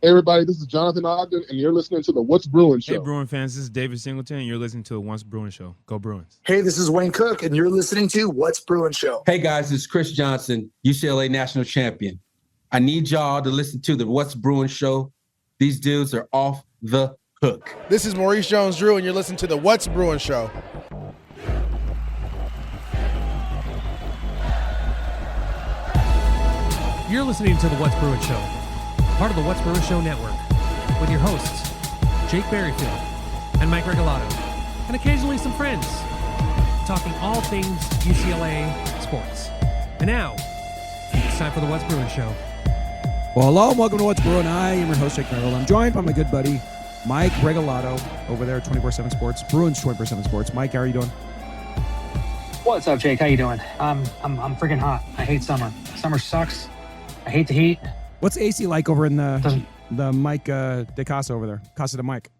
Hey, everybody, this is Jonathan Ogden, and you're listening to the What's Bruin Show. Hey, Bruin fans, this is David Singleton, and you're listening to the What's Bruin Show. Go Bruins. Hey, this is Wayne Cook, and you're listening to What's Bruin Show. Hey, guys, it's Chris Johnson, UCLA national champion. I need y'all to listen to the What's Bruin Show. These dudes are off the hook. This is Maurice Jones-Drew, and you're listening to the What's Bruin Show. You're listening to the What's Bruin Show, part of the What's Bruin Show network, with your hosts, Jake Berryfield and Mike Regalado, and occasionally some friends, talking all things UCLA sports. And now, it's time for the What's Bruin Show. Well, hello and welcome to What's Bruin. I am your host, Jake Merrill. I'm joined by my good buddy, Mike Regalado, over there at 24/7 Sports, Bruins 24/7 Sports. Mike, how are you doing? What's up, Jake? How you doing? I'm freaking hot. I hate summer. Summer sucks. I hate the heat. What's AC like over in the Mike de Casa over there? Casa de Mike.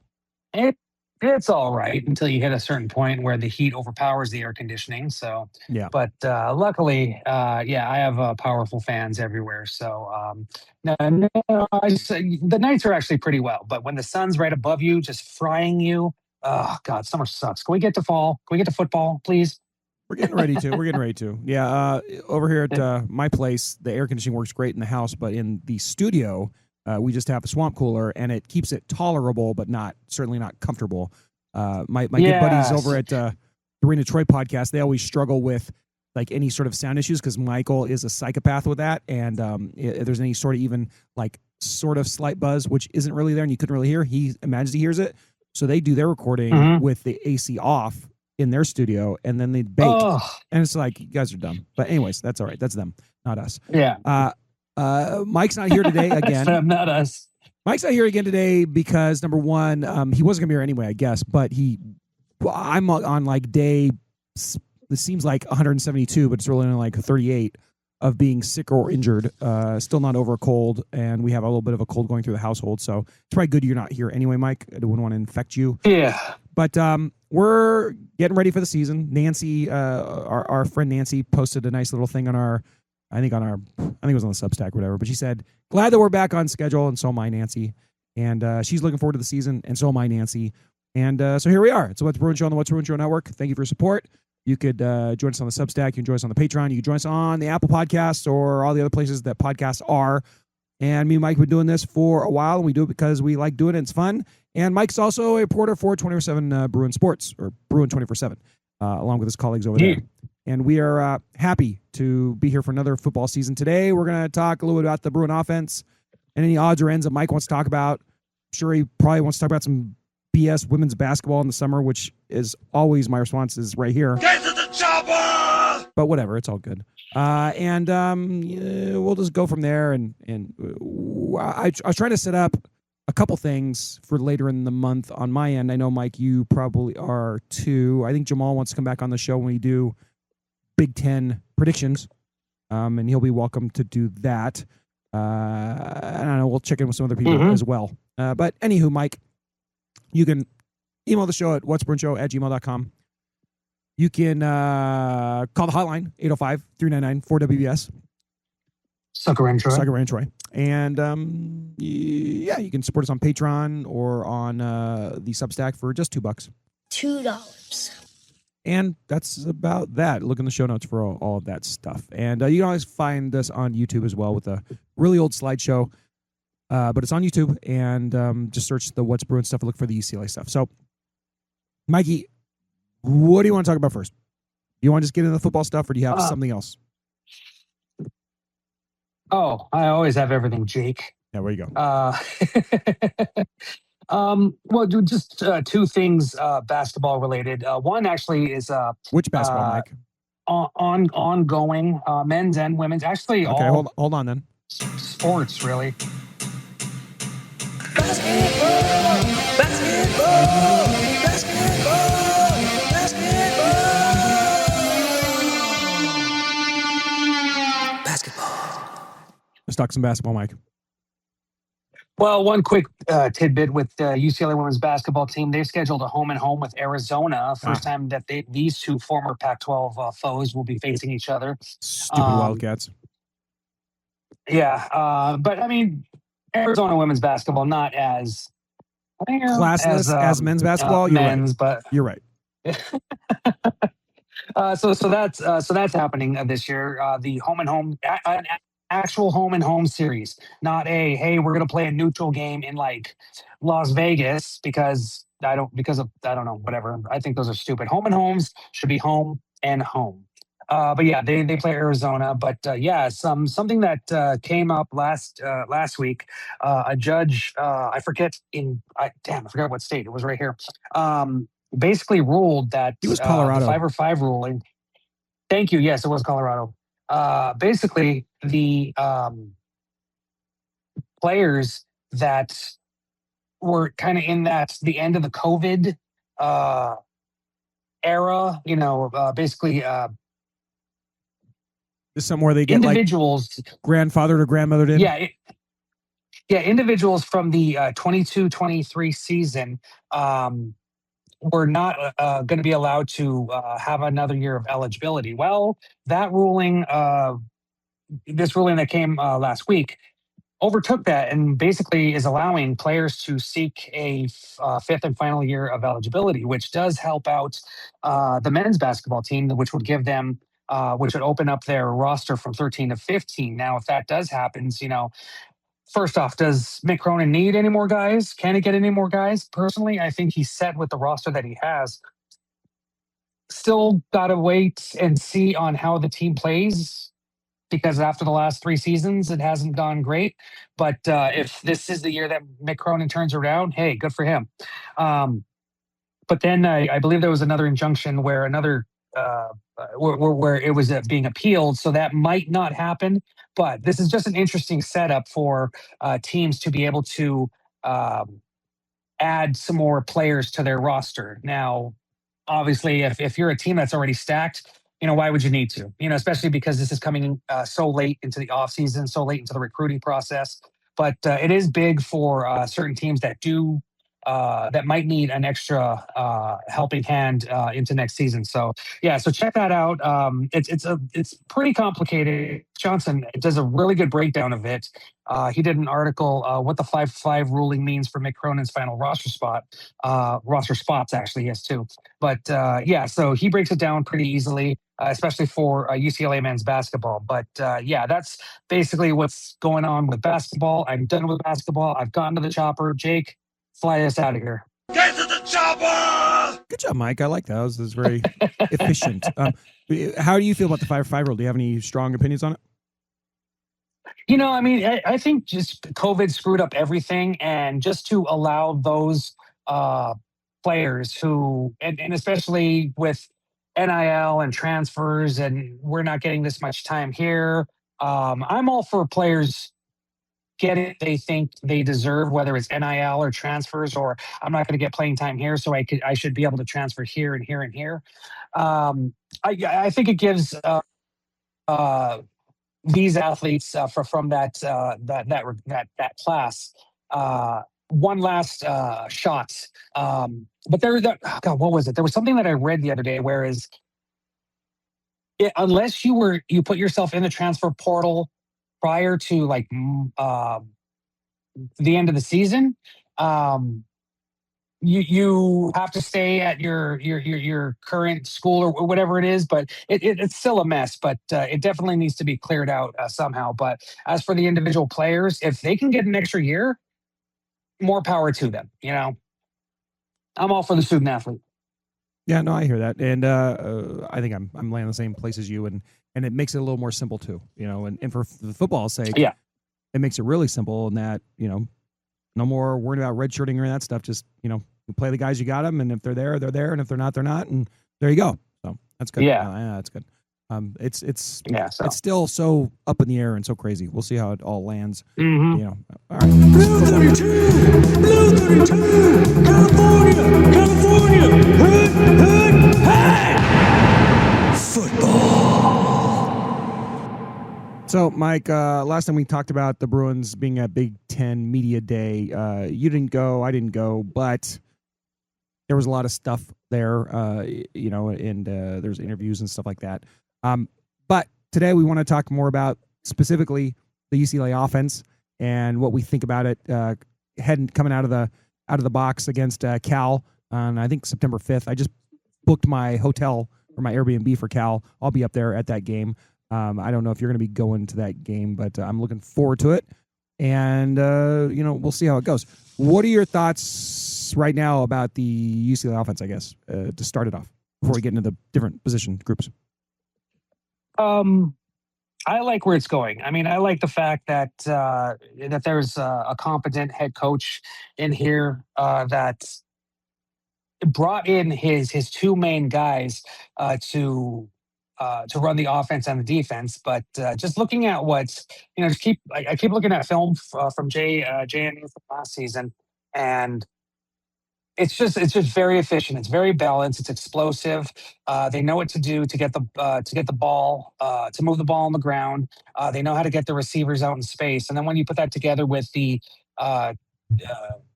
It's all right until you hit a certain point where the heat overpowers the air conditioning. So, yeah. But luckily, I have powerful fans everywhere. So, the nights are actually pretty well. But when the sun's right above you, just frying you, oh God, summer sucks. Can we get to fall? Can we get to football, please? We're getting ready to. Yeah, over here at my place, the air conditioning works great in the house, but in the studio, we just have the swamp cooler, and it keeps it tolerable, but certainly not comfortable. My good buddies over at the Bruin Detroit podcast, they always struggle with like any sort of sound issues because Michael is a psychopath with that, and if there's any sort of even like sort of slight buzz, which isn't really there, and you couldn't really hear, he imagines he hears it, so they do their recording with the AC off in their studio, and then they bake, and it's like, you guys are dumb. But anyways, that's all right. That's them, not us. Yeah. Mike's not here today again. Not us. Mike's not here again today because number one, he wasn't gonna be here anyway, I guess. But I'm on like day, it seems like 172, but it's really only like 38 of being sick or injured. Still not over a cold, and we have a little bit of a cold going through the household. So it's probably good you're not here anyway, Mike. I wouldn't want to infect you. Yeah. But we're getting ready for the season. Nancy, our friend Nancy, posted a nice little thing on I think it was on the Substack or whatever. But she said, glad that we're back on schedule, and so am I, Nancy. And she's looking forward to the season, and so am I, Nancy. And so here we are. It's the What's Bruin Show on the What's Bruin Show Network. Thank you for your support. You could join us on the Substack. You can join us on the Patreon. You can join us on the Apple Podcasts or all the other places that podcasts are. And me and Mike have been doing this for a while, and we do it because we like doing it, and it's fun. And Mike's also a reporter for 24/7 Bruin Sports, or Bruin 24/7, along with his colleagues over there. And we are happy to be here for another football season. Today, we're going to talk a little bit about the Bruin offense and any odds or ends that Mike wants to talk about. I'm sure he probably wants to talk about some BS women's basketball in the summer, which is always my response is right here. Get to the chopper! But whatever, it's all good. We'll just go from there. And I was trying to set up a couple things for later in the month on my end. I know, Mike, you probably are too. I think Jamaal wants to come back on the show when we do Big Ten predictions, and he'll be welcome to do that. I don't know. We'll check in with some other people as well. But anywho, Mike, you can email the show at whatsbruinshow@gmail.com. You can call the hotline, 805-399-4WBS. Sucker and Troy. And you can support us on Patreon or on the Substack for just $2. $2. And that's about that. Look in the show notes for all of that stuff. And you can always find us on YouTube as well with a really old slideshow. But it's on YouTube, and just search the What's Bruin stuff and look for the UCLA stuff. So, Mikey, what do you want to talk about first? Do you want to just get into the football stuff, or do you have something else? Oh, I always have everything, Jake. Yeah, where you go? Well, just two things basketball related. One actually is which basketball, Mike? Ongoing, men's and women's. Actually, okay, all hold on then. Sports, really. Basketball. Let's talk some basketball, Mike. Well, one quick tidbit with the UCLA women's basketball team. They've scheduled a home-and-home with Arizona. First time that these two former Pac-12 foes will be facing each other. Stupid Wildcats. Yeah, but I mean, Arizona women's basketball, not as Classless as men's basketball. You're men's, right. but You're right. so that's happening this year. The home and home, an actual home and home series, not a hey, we're gonna play a neutral game in like Las Vegas because I don't know, whatever. I think those are stupid. Home and homes should be home and home. But yeah, they play Arizona. But yeah, something that came up last week. A judge, I forget I forgot what state. It was right here. Basically ruled that It was Colorado. the 5-or-5 ruling. Thank you. Yes, it was Colorado. Basically, the players that were kind of in the end of the COVID era, basically Is somewhere they get individuals, like grandfathered or grandmothered in? Yeah, individuals from the 22-23 season were not going to be allowed to have another year of eligibility. Well, that ruling, this ruling that came last week, overtook that and basically is allowing players to seek a fifth and final year of eligibility, which does help out the men's basketball team, which would give them, which would open up their roster from 13 to 15. Now, if that does happen, first off, does Mick Cronin need any more guys? Can he get any more guys? Personally, I think he's set with the roster that he has. Still got to wait and see on how the team plays, because after the last 3 seasons, it hasn't gone great. But if this is the year that Mick Cronin turns around, hey, good for him. But then I believe there was another injunction where where it was being appealed, so that might not happen. But this is just an interesting setup for teams to be able to add some more players to their roster. Now, obviously, if you're a team that's already stacked, why would you need to? Especially because this is coming so late into the offseason, so late into the recruiting process. But it is big for certain teams that might need an extra helping hand into next season. So yeah, so check that out. It's pretty complicated. Johnson does a really good breakdown of it. He did an article, what the 5-5 ruling means for Mick Cronin's final roster spots. Actually, he has 2. But yeah, so he breaks it down pretty easily, especially for UCLA men's basketball. But yeah, that's basically what's going on with basketball. I'm done with basketball. I've gotten to the chopper. Jake, fly us out of here. Get to the chopper! Good job, Mike. I like that. That was very efficient. How do you feel about the 5-5 rule? Do you have any strong opinions on it? I think just COVID screwed up everything, and just to allow those players who, and especially with NIL and transfers, and we're not getting this much time here. I'm all for players get it they think they deserve, whether it's NIL or transfers, or I'm not going to get playing time here, so I should be able to transfer here and here and here. I think it gives these athletes from that class one last shot. But God, what was it? There was something that I read the other day, whereas unless you put yourself in the transfer portal prior to the end of the season, you have to stay at your current school or whatever it is. But it's still a mess. But it definitely needs to be cleared out somehow. But as for the individual players, if they can get an extra year, more power to them. I'm all for the student athlete. Yeah, no, I hear that, and I think I'm landing the same place as you, and it makes it a little more simple too, and for the football's sake, yeah, it makes it really simple in that no more worrying about redshirting or any of that stuff. Just you play the guys you got them, and if they're there, they're there, and if they're not, and there you go. So that's good. Yeah, that's good. It's still so up in the air and so crazy. We'll see how it all lands. Mm-hmm. All right. Blue 32, Blue 32, California, hood, hey! Football. So, Mike, last time we talked about the Bruins being at Big Ten Media Day. You didn't go, I didn't go, but there was a lot of stuff there, and there's interviews and stuff like that. But today we want to talk more about specifically the UCLA offense and what we think about it coming out of the box against Cal on I think September 5th. I just booked my hotel or my Airbnb for Cal. I'll be up there at that game. I don't know if you're going to be going to that game, but I'm looking forward to it. And, we'll see how it goes. What are your thoughts right now about the UCLA offense, I guess, to start it off before we get into the different position groups? I like where it's going. I mean, I like the fact that that there's a competent head coach in here that brought in his two main guys to run the offense and the defense. But just looking at what's I keep looking at film from JNU from last season, and it's just very efficient. It's very balanced. It's explosive. They know what to do to get the ball to move the ball on the ground. They know how to get the receivers out in space. And then when you put that together with the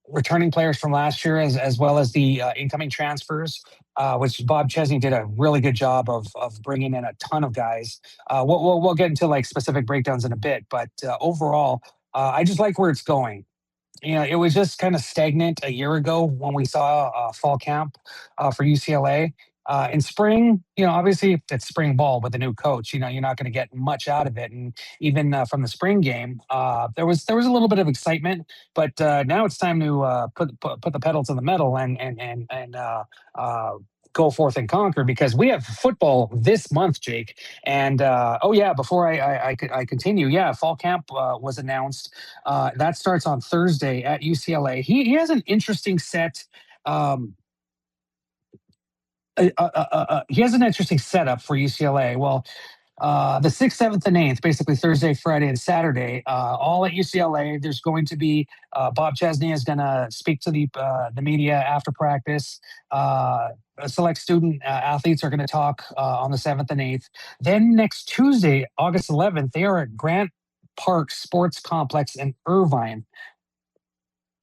returning players from last year, as well as the incoming transfers, which Bob Chesney did a really good job of bringing in a ton of guys. We'll get into like specific breakdowns in a bit, but overall, I just like where it's going. It was just kind of stagnant a year ago when we saw fall camp for UCLA. In spring, obviously it's spring ball with a new coach. You're not going to get much out of it. And even from the spring game, there was a little bit of excitement. But now it's time to put the pedal to the metal and go forth and conquer, because we have football this month, Jake. And before I continue, fall camp was announced. That starts on Thursday at UCLA. He has an interesting set. He has an interesting setup for UCLA. Well, the 6th, 7th, and 8th, basically Thursday, Friday, and Saturday, all at UCLA. There's going to be Bob Chesney is going to speak to the media after practice. Select student athletes are going to talk on the 7th and 8th. Then next Tuesday, August 11th, they are at Grant Park Sports Complex in Irvine.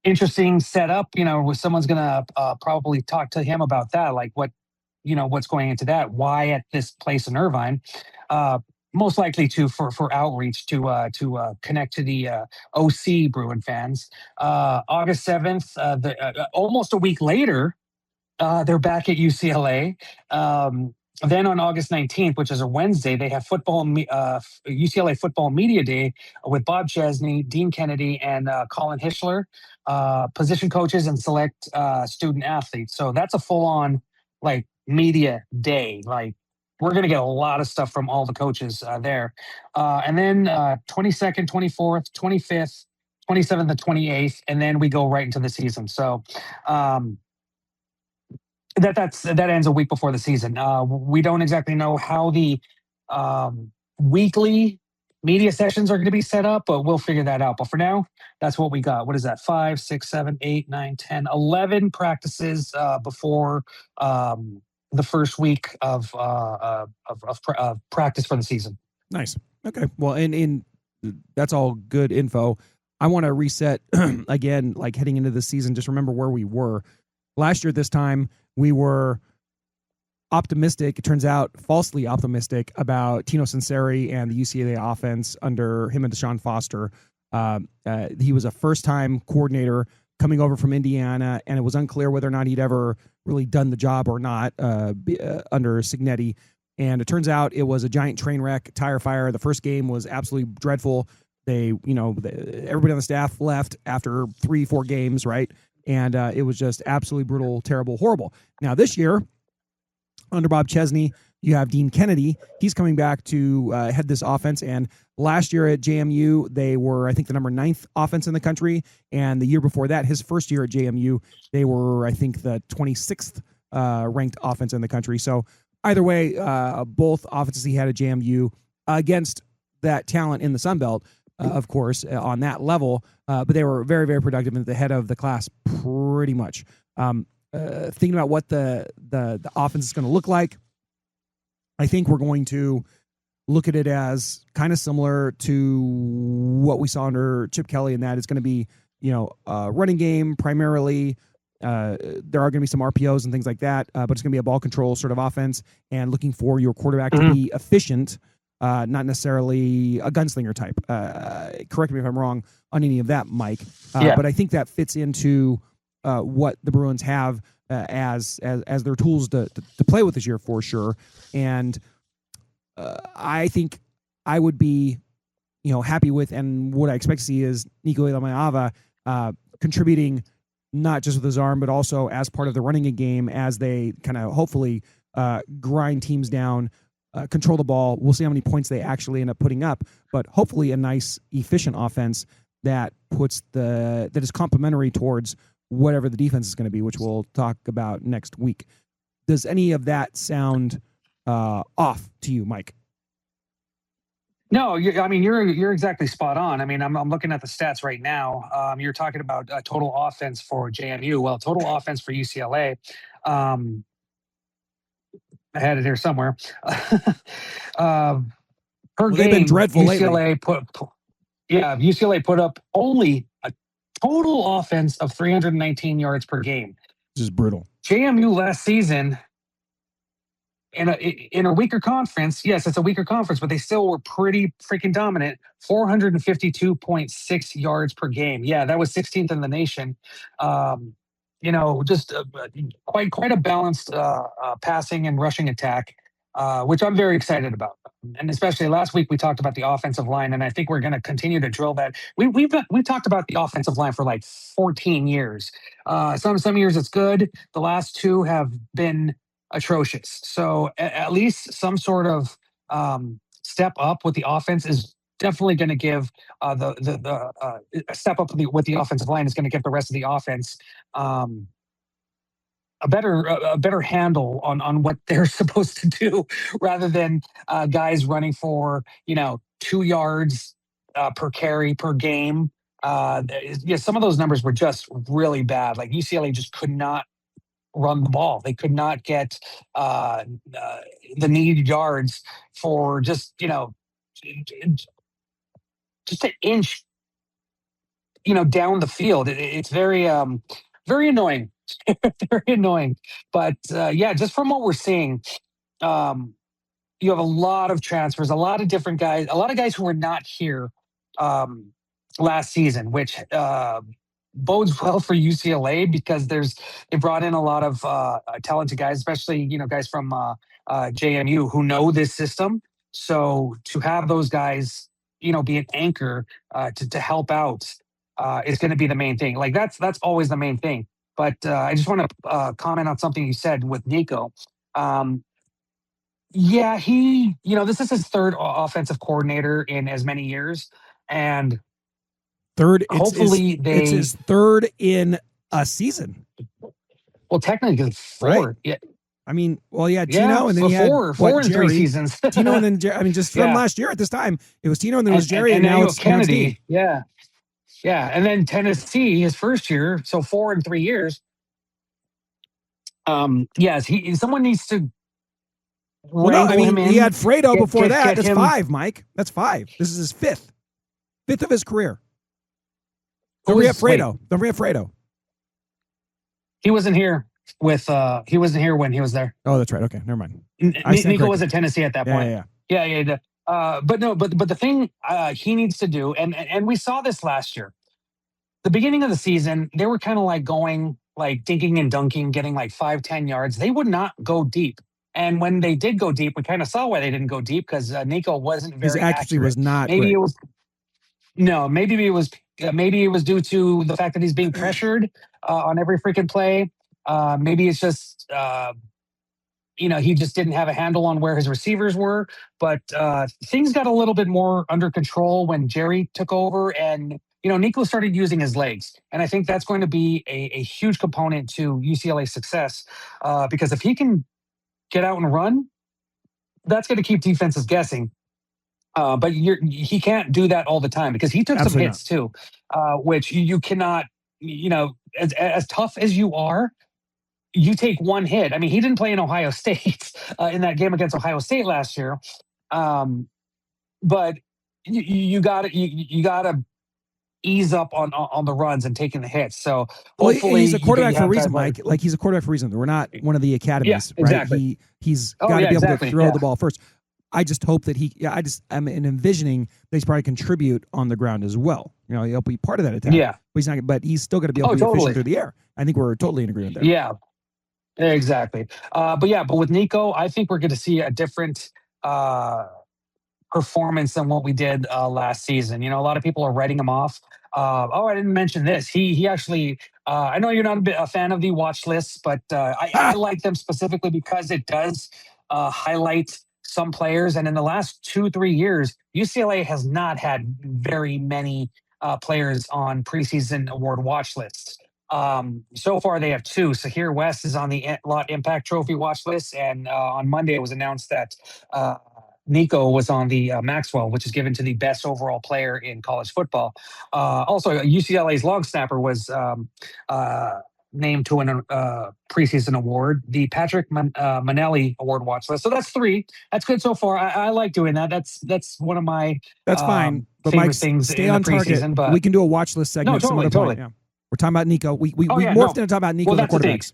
Interesting setup. Someone's going to probably talk to him about that, like what's going into that, why at this place in Irvine, most likely for outreach to connect to the OC Bruin fans. August 7th, almost a week later, they're back at UCLA. Then on August 19th, which is a Wednesday, they have UCLA Football Media Day with Bob Chesney, Dean Kennedy, and Colin Hischler, position coaches and select student athletes. So that's a full-on media day. We're going to get a lot of stuff from all the coaches there. And then 22nd, 24th, 25th, 27th, and 28th, and then we go right into the season. So that ends a week before the season. We don't exactly know how the weekly media sessions are going to be set up, but we'll figure that out. But for now, that's what we got. What is that? 5, 6, 7, 8, 9, 10, 11 practices before the first week of practice for the season. Nice. Okay. Well, and that's all good info. I want to reset again, heading into the season. Just remember where we were last year. This time we were optimistic. It turns out falsely optimistic about Tino Sunseri and the UCLA offense under him and Deshaun Foster. He was a first-time coordinator coming over from Indiana, and it was unclear whether or not he'd ever really done the job or not under Signetti. And it turns out it was a giant train wreck, tire fire. The first game was absolutely dreadful. Everybody on the staff left after 3-4 games, right? And it was just absolutely brutal, terrible, horrible. Now this year, under Bob Chesney, you have Dean Kennedy. He's coming back to head this offense. And last year at JMU, they were, I think, the number 9th offense in the country. And the year before that, his first year at JMU, they were, I think, the 26th ranked offense in the country. So either way, both offenses he had at JMU against that talent in the Sun Belt, of course, on that level. But they were very, very productive and at the head of the class pretty much. Thinking about what the offense is going to look like, I think we're going to look at it as kind of similar to what we saw under Chip Kelly, in that it's going to be, running game primarily. There are going to be some RPOs and things like that, but it's going to be a ball control sort of offense and looking for your quarterback to be efficient not necessarily a gunslinger type. Correct me if I'm wrong on any of that, Mike. But I think that fits into what the Bruins have as their tools to play with this year for sure. And I think I would be, happy with, and what I expect to see is Nico Ilamaiava contributing not just with his arm, but also as part of the running game as they kind of hopefully grind teams down, control the ball. We'll see how many points they actually end up putting up, but hopefully a nice, efficient offense that is complementary towards whatever the defense is going to be, which we'll talk about next week. Does any of that sound off to you, Mike? No, you're exactly spot on. I mean, I'm looking at the stats right now. You're talking about total offense for JMU. Well, total offense for UCLA. I had it here somewhere. Per game, they've been dreadful UCLA UCLA put up only a total offense of 319 yards per game. This is brutal. JMU last season, in a weaker conference, yes, it's a weaker conference, but they still were pretty freaking dominant. 452.6 yards per game. Yeah, that was 16th in the nation. Just quite a balanced passing and rushing attack, which I'm very excited about. And especially last week, we talked about the offensive line, and I think we're going to continue to drill that. We've talked about the offensive line for like 14 years. Some years it's good. The last two have been atrocious. So at least some sort of step up with the offense is definitely going to give the step up with the offensive line is going to give the rest of the offense a better handle on what they're supposed to do, rather than guys running for 2 yards per carry per game. Some of those numbers were just really bad. Like UCLA just could not run the ball. They could not get the needed yards for just an inch, down the field. It's very, very annoying, very annoying. But just from what we're seeing, you have a lot of transfers, a lot of different guys, a lot of guys who were not here last season, which bodes well for UCLA because they brought in a lot of talented guys, especially guys from JMU who know this system. So to have those guys, be an anchor to help out is going to be the main thing. Like that's always the main thing. But I just want to comment on something you said with Nico. This is his third offensive coordinator in as many years, and it's his third in a season. Well, technically four. Right? Yeah. I mean, Tino, and then he had four in 3 seasons. Tino, and then just from last year at this time, it was Tino, and then it was Jerry, and now it's Kennedy. Yeah, and then Tennessee, his first year, so 4 in 3 years. Someone needs to. He had Fredo before that. That's 5, Mike. That's 5. This is his fifth of his career. Don't forget Fredo. He wasn't here he wasn't here when he was there. Oh, that's right. Okay, never mind. Nico was at Tennessee at that point. Yeah. But the thing he needs to do, and we saw this last year. The beginning of the season, they were kind of like going like dinking and dunking, getting like 5-10 yards. They would not go deep. And when they did go deep, we kind of saw why they didn't go deep because Nico wasn't very His accuracy accurate. was not maybe great. Maybe it was due to the fact that he's being pressured on every freaking play. Maybe it's just he just didn't have a handle on where his receivers were. But things got a little bit more under control when Jerry took over, and Nico started using his legs. And I think that's going to be a huge component to UCLA's success because if he can get out and run, that's going to keep defenses guessing. But he can't do that all the time because he took some hits too, which you cannot, as tough as you are, you take one hit. I mean, he didn't play in Ohio State in that game against Ohio State last year. But you got to ease up on the runs and taking the hits. So hopefully he's a quarterback for a reason, Mike. Like he's a quarterback for a reason. We're not one of the academies, right? Exactly. He's got to be able to throw the ball first. I just hope that I'm envisioning that he's probably contribute on the ground as well. He'll be part of that attack. Yeah. But he's still going to be able to be efficient through the air. I think we're totally in agreement there. Yeah, exactly. But with Nico, I think we're going to see a different performance than what we did last season. A lot of people are writing him off. I didn't mention this. He actually, I know you're not a fan of the watch lists, but I like them specifically because it does highlight some players. And in the last 2-3 years, UCLA has not had very many players on preseason award watch lists. So far, they have 2. Sahir West is on the Lot Impact Trophy watch list, and on Monday it was announced that Nico was on the Maxwell, which is given to the best overall player in college football. Also, UCLA's long snapper was named to an preseason award, the Patrick Manelli Award watch list. So that's 3. That's good so far. I like doing that. That's one of my that's fine. But favorite Mike, things stay in on the preseason. target. But We can do a watch list segment. No, totally. Yeah. We're talking about Nico. We morphed into talking about Nico and the quarterbacks.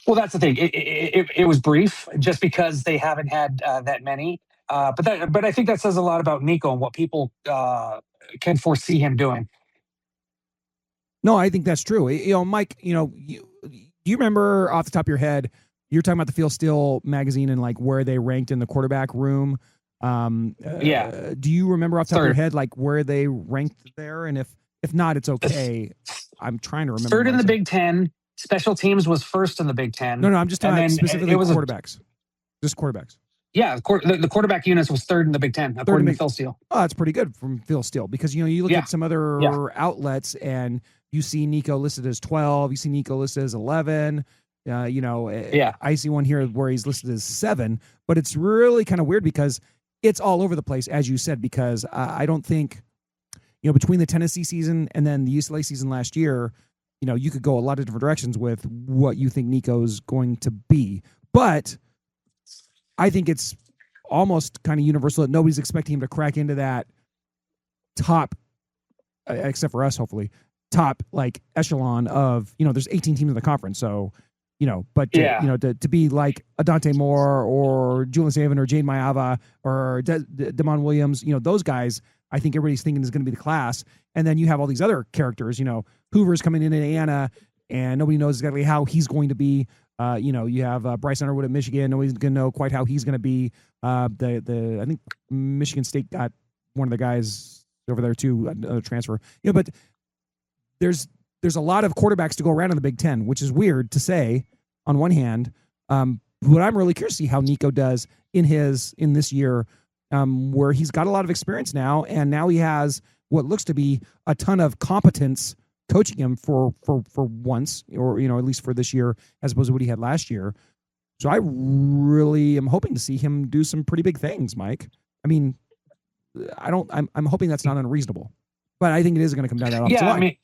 Well, that's the thing. It was brief just because they haven't had that many. But I think that says a lot about Nico and what people can foresee him doing. No, I think that's true. Mike, you remember off the top of your head, you're talking about the Feel Steel magazine and like where they ranked in the quarterback room. Yeah. Do you remember off the top of your head like where they ranked there? And if not, it's okay. I'm trying to remember. 3rd in the Big Ten. Special teams was 1st in the Big Ten. No, I'm just talking about specifically quarterbacks. Just quarterbacks. Yeah, the quarterback units was 3rd in the Big Ten, according to Phil Steele. Oh, that's pretty good from Phil Steele because you look at some other outlets and you see Nico listed as 12, you see Nico listed as 11. I see one here where he's listed as 7, but it's really kind of weird because it's all over the place, as you said, because I don't think between the Tennessee season and then the UCLA season last year, you could go a lot of different directions with what you think Nico's going to be. But I think it's almost kind of universal that nobody's expecting him to crack into that top, except for us, hopefully, top like echelon of, there's 18 teams in the conference. So, to be like a Dante Moore or Julian Saban or Jade Mayava or Damon Williams, those guys, I think everybody's thinking is going to be the class. And then you have all these other characters, Hoover's coming in at Indiana and nobody knows exactly how he's going to be. You have Bryce Underwood at Michigan. Nobody's going to know quite how he's going to be. I think Michigan State got one of the guys over there too, another transfer. But there's a lot of quarterbacks to go around in the Big Ten, which is weird to say on one hand. But I'm really curious to see how Nico does in this year, where he's got a lot of experience now, and now he has what looks to be a ton of competence coaching him for once, or at least for this year, as opposed to what he had last year. So I really am hoping to see him do some pretty big things, Mike. I mean, I'm hoping that's not unreasonable, but I think it is going to come down to that offensive line.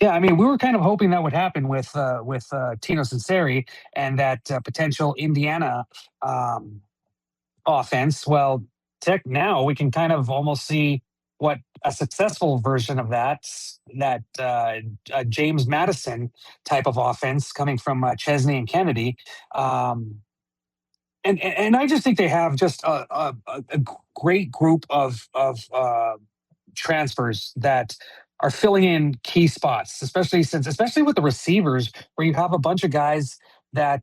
I mean, we were kind of hoping that would happen with Tino Sinceri and that potential Indiana offense. Well, now we can kind of almost see what a successful version of that James Madison type of offense coming from Chesney and Kennedy. And I just think they have just a great group of transfers that are filling in key spots, especially with the receivers, where you have a bunch of guys that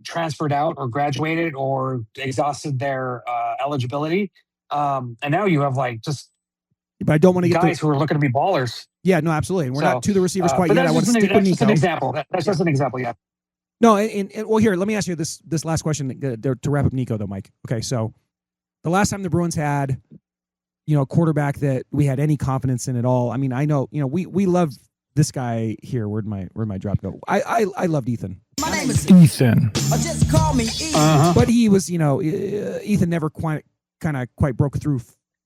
transferred out or graduated or exhausted their eligibility. And now you have but I don't want to get guys who are looking to be ballers. Yeah, no, absolutely. And we're not to the receivers quite yet. I want to stick with Nico. That's just an example. That's just an example, yeah. No, and well, here, let me ask you this last question to wrap up Nico, though, Mike. Okay, so the last time the Bruins had, a quarterback that we had any confidence in at all. I mean, I know, we love this guy here. Where'd my drop go? I loved Ethan. My name is Ethan. Just call me Ethan. But he was, Ethan never quite broke through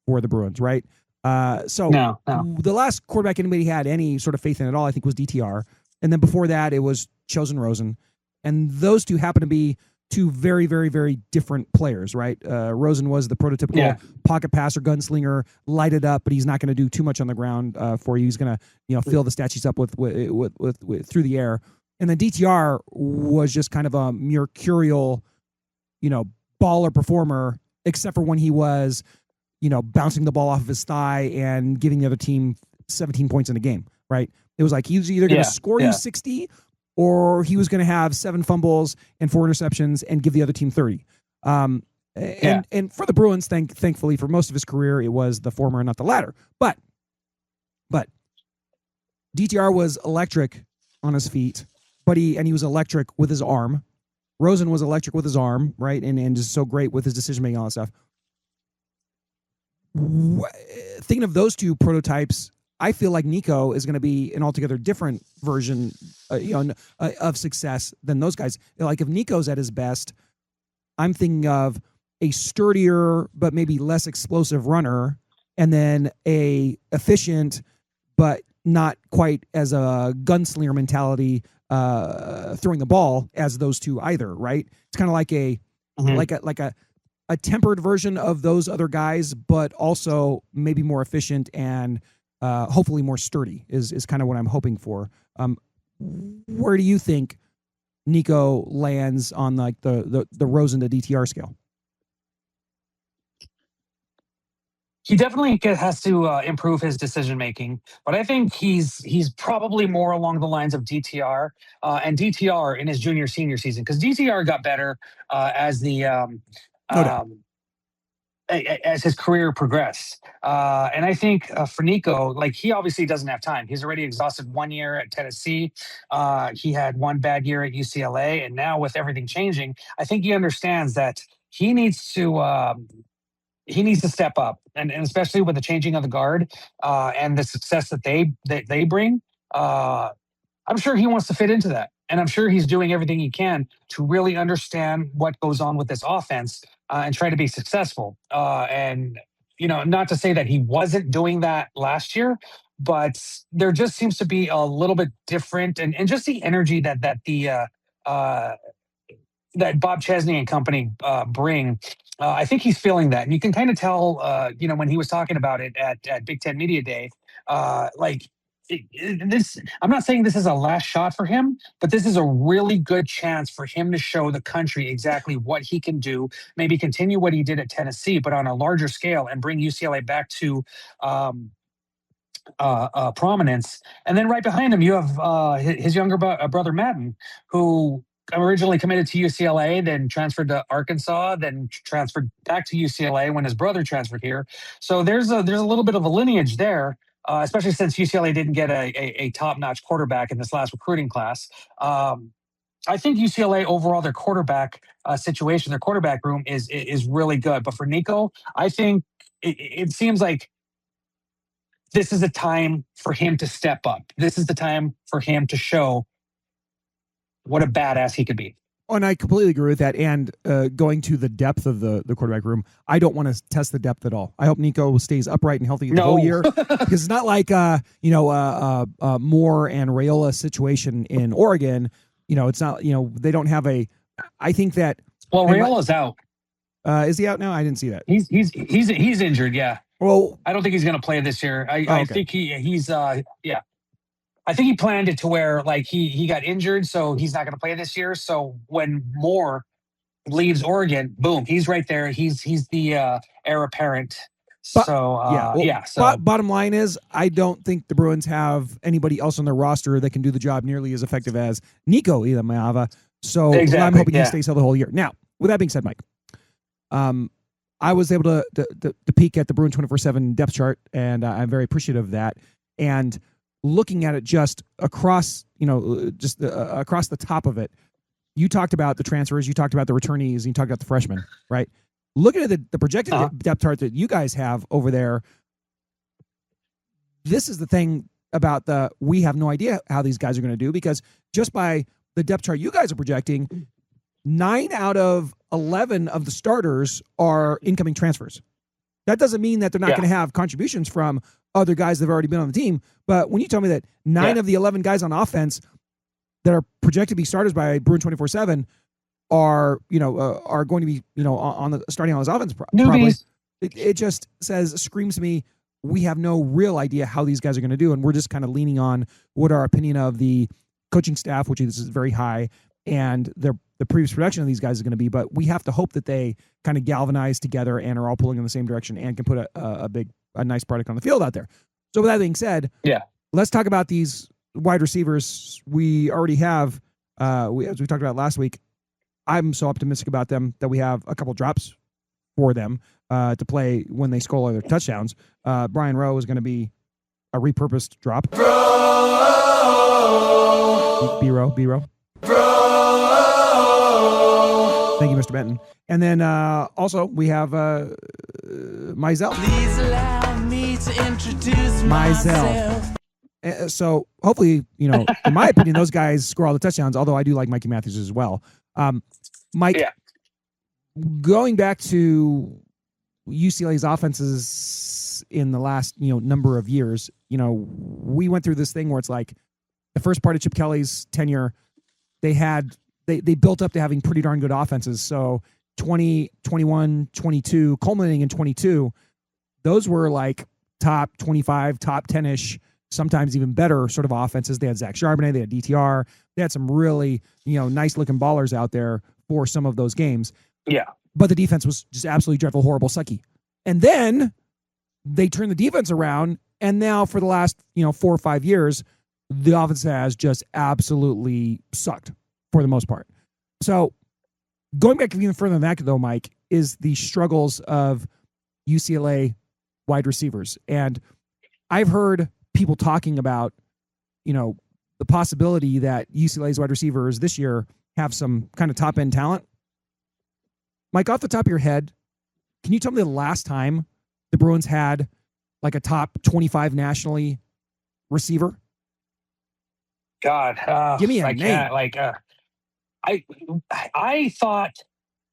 for the Bruins, right? No. The last quarterback anybody had any sort of faith in at all, I think, was DTR. And then before that, it was Chosen Rosen. And those two happen to be two very, very, very different players, right? Rosen was the prototypical pocket passer, gunslinger, light it up, but he's not going to do too much on the ground for you. He's going to, fill the stat sheets up with through the air. And then DTR was just kind of a mercurial, baller performer, except for when he was, bouncing the ball off of his thigh and giving the other team 17 points in a game, right? It was like he was either going to score you 60 or he was going to have 7 fumbles and 4 interceptions and give the other team 30. And for the Bruins, thankfully, for most of his career, it was the former and not the latter. But DTR was electric on his feet, but he was electric with his arm. Rosen was electric with his arm, right? And just so great with his decision making, all that stuff. Thinking of those two prototypes, I feel like Nico is going to be an altogether different version, of success than those guys. Like if Nico's at his best, I'm thinking of a sturdier but maybe less explosive runner, and then a efficient but not quite as a gunslinger mentality throwing the ball as those two either, right? It's kind of like a tempered version of those other guys, but also maybe more efficient and hopefully more sturdy is kind of what I'm hoping for. Where do you think Nico lands on like the Rosen to DTR scale? He definitely has to improve his decision making, but I think he's probably more along the lines of DTR and DTR in his senior season, because DTR got better as as his career progressed. And I think for Nico, like he obviously doesn't have time. He's already exhausted 1 year at Tennessee. He had 1 bad year at UCLA, and now with everything changing, I think he understands that he needs to step up, and especially with the changing of the guard and the success that they bring. I'm sure he wants to fit into that, and I'm sure he's doing everything he can to really understand what goes on with this offense and try to be successful. And not to say that he wasn't doing that last year, but there just seems to be a little bit different, and just the energy that Bob Chesney and company bring. I think he's feeling that. And you can kind of tell, when he was talking about it at Big Ten Media Day, I'm not saying this is a last shot for him, but this is a really good chance for him to show the country exactly what he can do, maybe continue what he did at Tennessee, but on a larger scale, and bring UCLA back to prominence. And then right behind him, you have his younger brother, Madden, who originally committed to UCLA, then transferred to Arkansas, then transferred back to UCLA when his brother transferred here. So there's a little bit of a lineage there, especially since UCLA didn't get a top-notch quarterback in this last recruiting class. I think UCLA overall, their quarterback situation, their quarterback room is really good. But for Nico, I think it seems like this is a time for him to step up. This is the time for him to show what a badass he could be. And I completely agree with that. And going to the depth of the quarterback room, I don't want to test the depth at all. I hope Nico stays upright and healthy the whole year, because it's not like Moore and Raiola situation in Oregon. It's not. They don't have a. I think that. Well, Raiola's out. Is he out now? I didn't see that. He's injured. Yeah. Well, I don't think he's going to play this year. I think he's yeah. I think he planned it to where like he got injured, so he's not going to play this year. So when Moore leaves Oregon, boom, he's right there. He's the heir apparent. So bottom line is, I don't think the Bruins have anybody else on their roster that can do the job nearly as effective as Nico Iamaleava. So I'm hoping he stays healthy the whole year. Now, with that being said, Mike, I was able to peek at the Bruin 24/7 depth chart, and I'm very appreciative of that. And looking at it just across, across the top of it, you talked about the transfers, you talked about the returnees, and you talked about the freshmen, right? Looking at the projected depth chart that you guys have over there, this is the thing about we have no idea how these guys are going to do, because just by the depth chart you guys are projecting, 9 out of 11 of the starters are incoming transfers. That doesn't mean that they're not going to have contributions from other guys that have already been on the team. But when you tell me that 9 of the 11 guys on offense that are projected to be starters by Bruin 24/7 are going to be, on the starting on his offense, probably, it just screams to me, we have no real idea how these guys are going to do. And we're just kind of leaning on what our opinion of the coaching staff, which is very high, and their the previous production of these guys is going to be, but we have to hope that they kind of galvanize together and are all pulling in the same direction and can put a nice product on the field out there. So with that being said, let's talk about these wide receivers. We already have, as we talked about last week, I'm so optimistic about them that we have a couple drops for them to play when they score their touchdowns. Brian Rowe is going to be a repurposed drop. B-Row. Thank you, Mr. Benton. And then also we have Mizell. Please allow me to introduce myself. So hopefully, in my opinion, those guys score all the touchdowns, although I do like Mikey Matthews as well. Mike, going back to UCLA's offenses in the last, number of years, we went through this thing where it's like the first part of Chip Kelly's tenure, they built up to having pretty darn good offenses. So 20, 21, 22, culminating in 22, those were like top 25, top 10-ish, sometimes even better sort of offenses. They had Zach Charbonnet, they had DTR. They had some really, nice looking ballers out there for some of those games. Yeah. But the defense was just absolutely dreadful, horrible, sucky. And then they turned the defense around, and now for the last, 4 or 5 years, the offense has just absolutely sucked for the most part. So going back even further than that, though, Mike, is the struggles of UCLA wide receivers. And I've heard people talking about, the possibility that UCLA's wide receivers this year have some kind of top-end talent. Mike, off the top of your head, can you tell me the last time the Bruins had like a top 25 nationally receiver? God, give me a name. I thought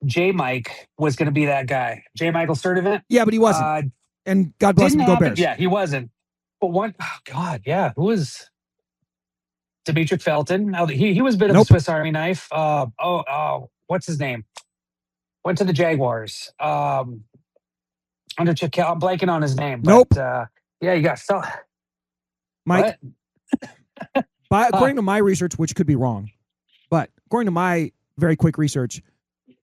J. Mike was going to be that guy. J. Michael Sturdivant. Yeah, but he wasn't. And God bless him, go Bears. Yeah, he wasn't. But who was Demetric Felton? Now he was a bit of a Swiss Army knife. What's his name? Went to the Jaguars. Under Chip Kelly. I'm blanking on his name. But, you got so. Mike. According to my research, which could be wrong, but according to my very quick research,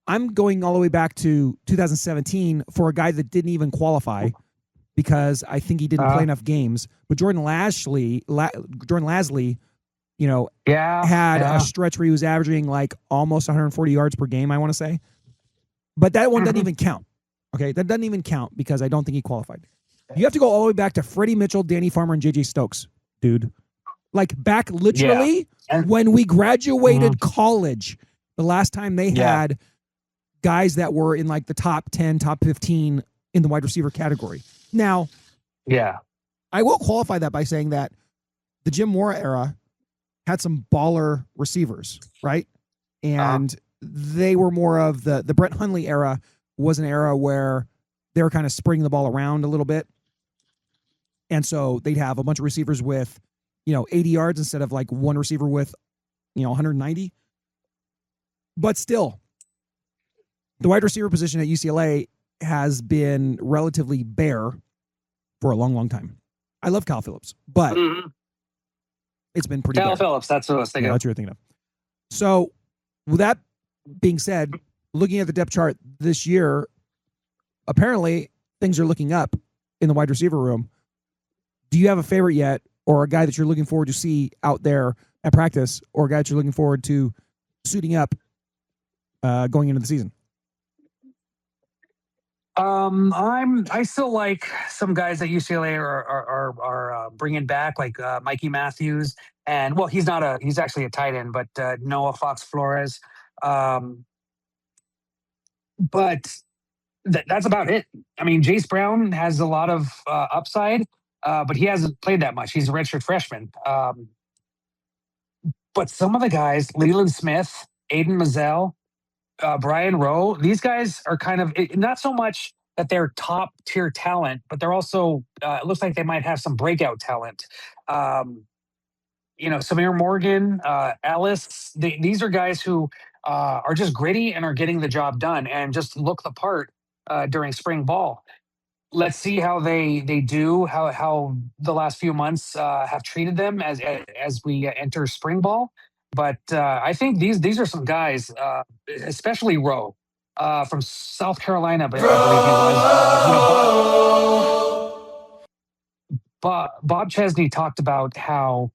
I'm going all the way back to 2017 for a guy that didn't even qualify because I think he didn't play enough games. But Jordan Lasley, had a stretch where he was averaging like almost 140 yards per game, I want to say. But that one doesn't even count. Okay, that doesn't even count because I don't think he qualified. You have to go all the way back to Freddie Mitchell, Danny Farmer, and J.J. Stokes, dude. Like back literally when we graduated college, the last time they had guys that were in like the top 10, top 15 in the wide receiver category. Now, I will qualify that by saying that the Jim Mora era had some baller receivers, right? And they were more of the Brett Hundley era was an era where they were kind of spreading the ball around a little bit. And so they'd have a bunch of receivers with 80 yards instead of like one receiver with, 190. But still, the wide receiver position at UCLA has been relatively bare for a long, long time. I love Kyle Phillips, but it's been pretty bare. Phillips, that's what I was thinking of. That's what you're thinking of. So with that being said, looking at the depth chart this year, apparently things are looking up in the wide receiver room. Do you have a favorite yet, or a guy that you're looking forward to see out there at practice, or a guy that you're looking forward to suiting up going into the season? I still like some guys at UCLA are bringing back, like Mikey Matthews, and he's actually a tight end, but Noah Fox Flores. But that's about it. I mean, Jace Brown has a lot of upside, but he hasn't played that much. He's a redshirt freshman. But some of the guys, Leland Smith, Aiden Mazzell, Brian Rowe, these guys are kind of not so much that they're top tier talent, but they're also it looks like they might have some breakout talent. Samir Morgan, Ellis, these are guys who are just gritty and are getting the job done and just look the part during spring ball. Let's see how they do, how the last few months have treated them as we enter spring ball. But I think these are some guys, especially Rowe from South Carolina, but I believe he was. Bob Chesney talked about how,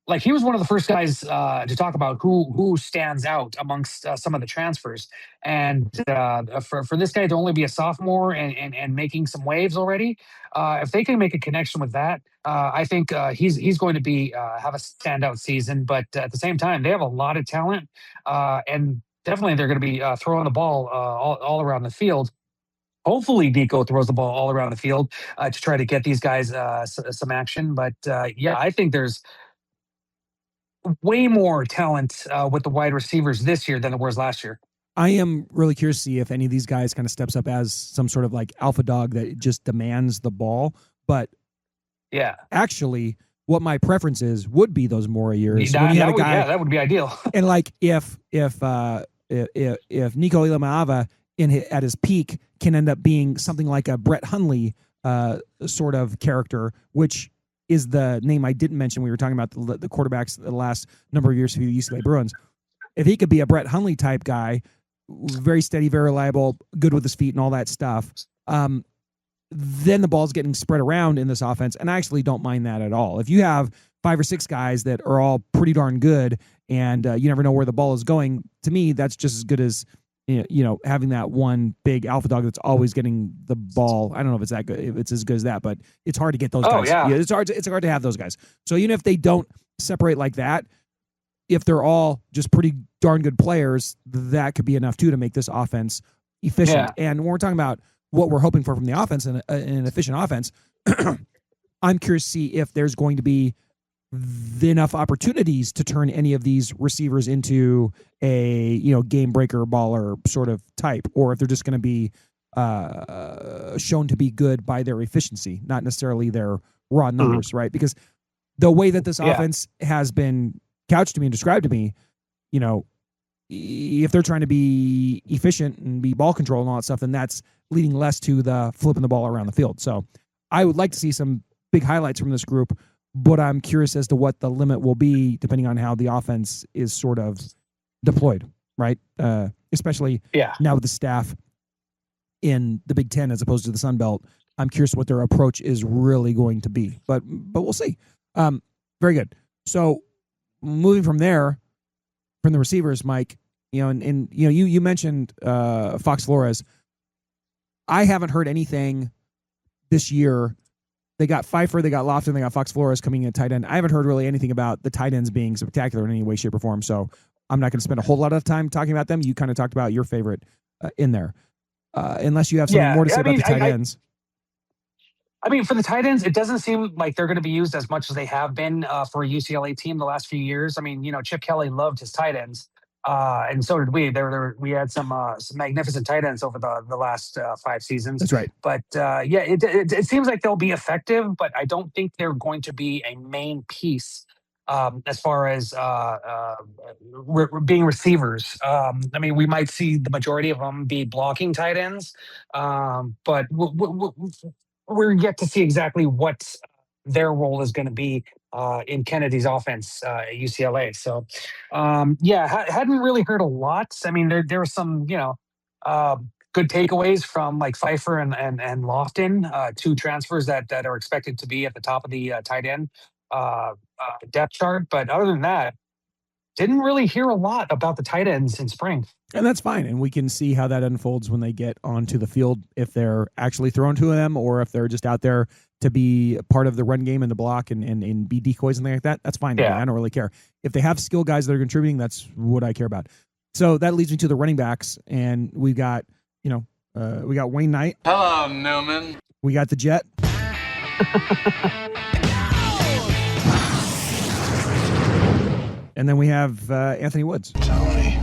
like, he was one of the first guys to talk about who stands out amongst some of the transfers, and for this guy to only be a sophomore and making some waves already, if they can make a connection with that, I think he's going to be have a standout season. But at the same time, they have a lot of talent, and definitely they're going to be throwing the ball all around the field. Hopefully, Nico throws the ball all around the field to try to get these guys some action. But yeah, I think there's way more talent with the wide receivers this year than there was last year. I am really curious to see if any of these guys kind of steps up as some sort of like alpha dog that just demands the ball. But yeah, actually, what my preference is would be those Mora years. That would be ideal. And like if Nico Ilamava at his peak can end up being something like a Brett Hundley sort of character, which is the name I didn't mention. We were talking about the quarterbacks the last number of years for the UCLA Bruins. If he could be a Brett Hundley type guy, very steady, very reliable, good with his feet and all that stuff, then the ball's getting spread around in this offense, and I actually don't mind that at all. If you have 5 or 6 guys that are all pretty darn good, and you never know where the ball is going, to me, that's just as good as having that one big alpha dog that's always getting the ball. I don't know if it's that good, if it's as good as that, but it's hard to get those guys. Yeah, it's hard to have those guys. So even if they don't separate like that, if they're all just pretty darn good players, that could be enough too to make this offense efficient. Yeah. And when we're talking about what we're hoping for from the offense and an efficient offense, I'm curious to see if there's going to be enough opportunities to turn any of these receivers into a game breaker baller sort of type, or if they're just going to be shown to be good by their efficiency, not necessarily their raw numbers, right? Because the way that this offense has been couched to me and described to me, if they're trying to be efficient and be ball control and all that stuff, then that's leading less to the flipping the ball around the field. So I would like to see some big highlights from this group, but I'm curious as to what the limit will be depending on how the offense is sort of deployed, right? Especially now with the staff in the Big Ten as opposed to the Sun Belt. I'm curious what their approach is really going to be, but we'll see. Very good. So moving from there, from the receivers, Mike, you mentioned Fox Flores. I haven't heard anything this year. They got Pfeiffer, they got Lofton, they got Fox Flores coming in at tight end. I haven't heard really anything about the tight ends being spectacular in any way, shape, or form. So I'm not going to spend a whole lot of time talking about them. You kind of talked about your favorite in there, unless you have something more to say about the tight ends. I mean, for the tight ends, it doesn't seem like they're going to be used as much as they have been for a UCLA team the last few years. I mean, Chip Kelly loved his tight ends, and so did we. We had some magnificent tight ends over the last 5 seasons. That's right. But it seems like they'll be effective, but I don't think they're going to be a main piece as far as being receivers. I mean, we might see the majority of them be blocking tight ends, but we're yet to see exactly what their role is going to be in Kennedy's offense at UCLA. So, hadn't really heard a lot. I mean, there were some, good takeaways from like Pfeiffer and Lofton, 2 transfers that are expected to be at the top of the tight end depth chart. But other than that, didn't really hear a lot about the tight ends in spring. And that's fine. And we can see how that unfolds when they get onto the field, if they're actually thrown to them or if they're just out there to be part of the run game and the block and be decoys and things like that. That's fine. Yeah. I don't really care. If they have skill guys that are contributing, that's what I care about. So that leads me to the running backs. And we've got, we got Wayne Knight. Hello, Newman. We got the Jet. And then we have Anthony Woods. Tony,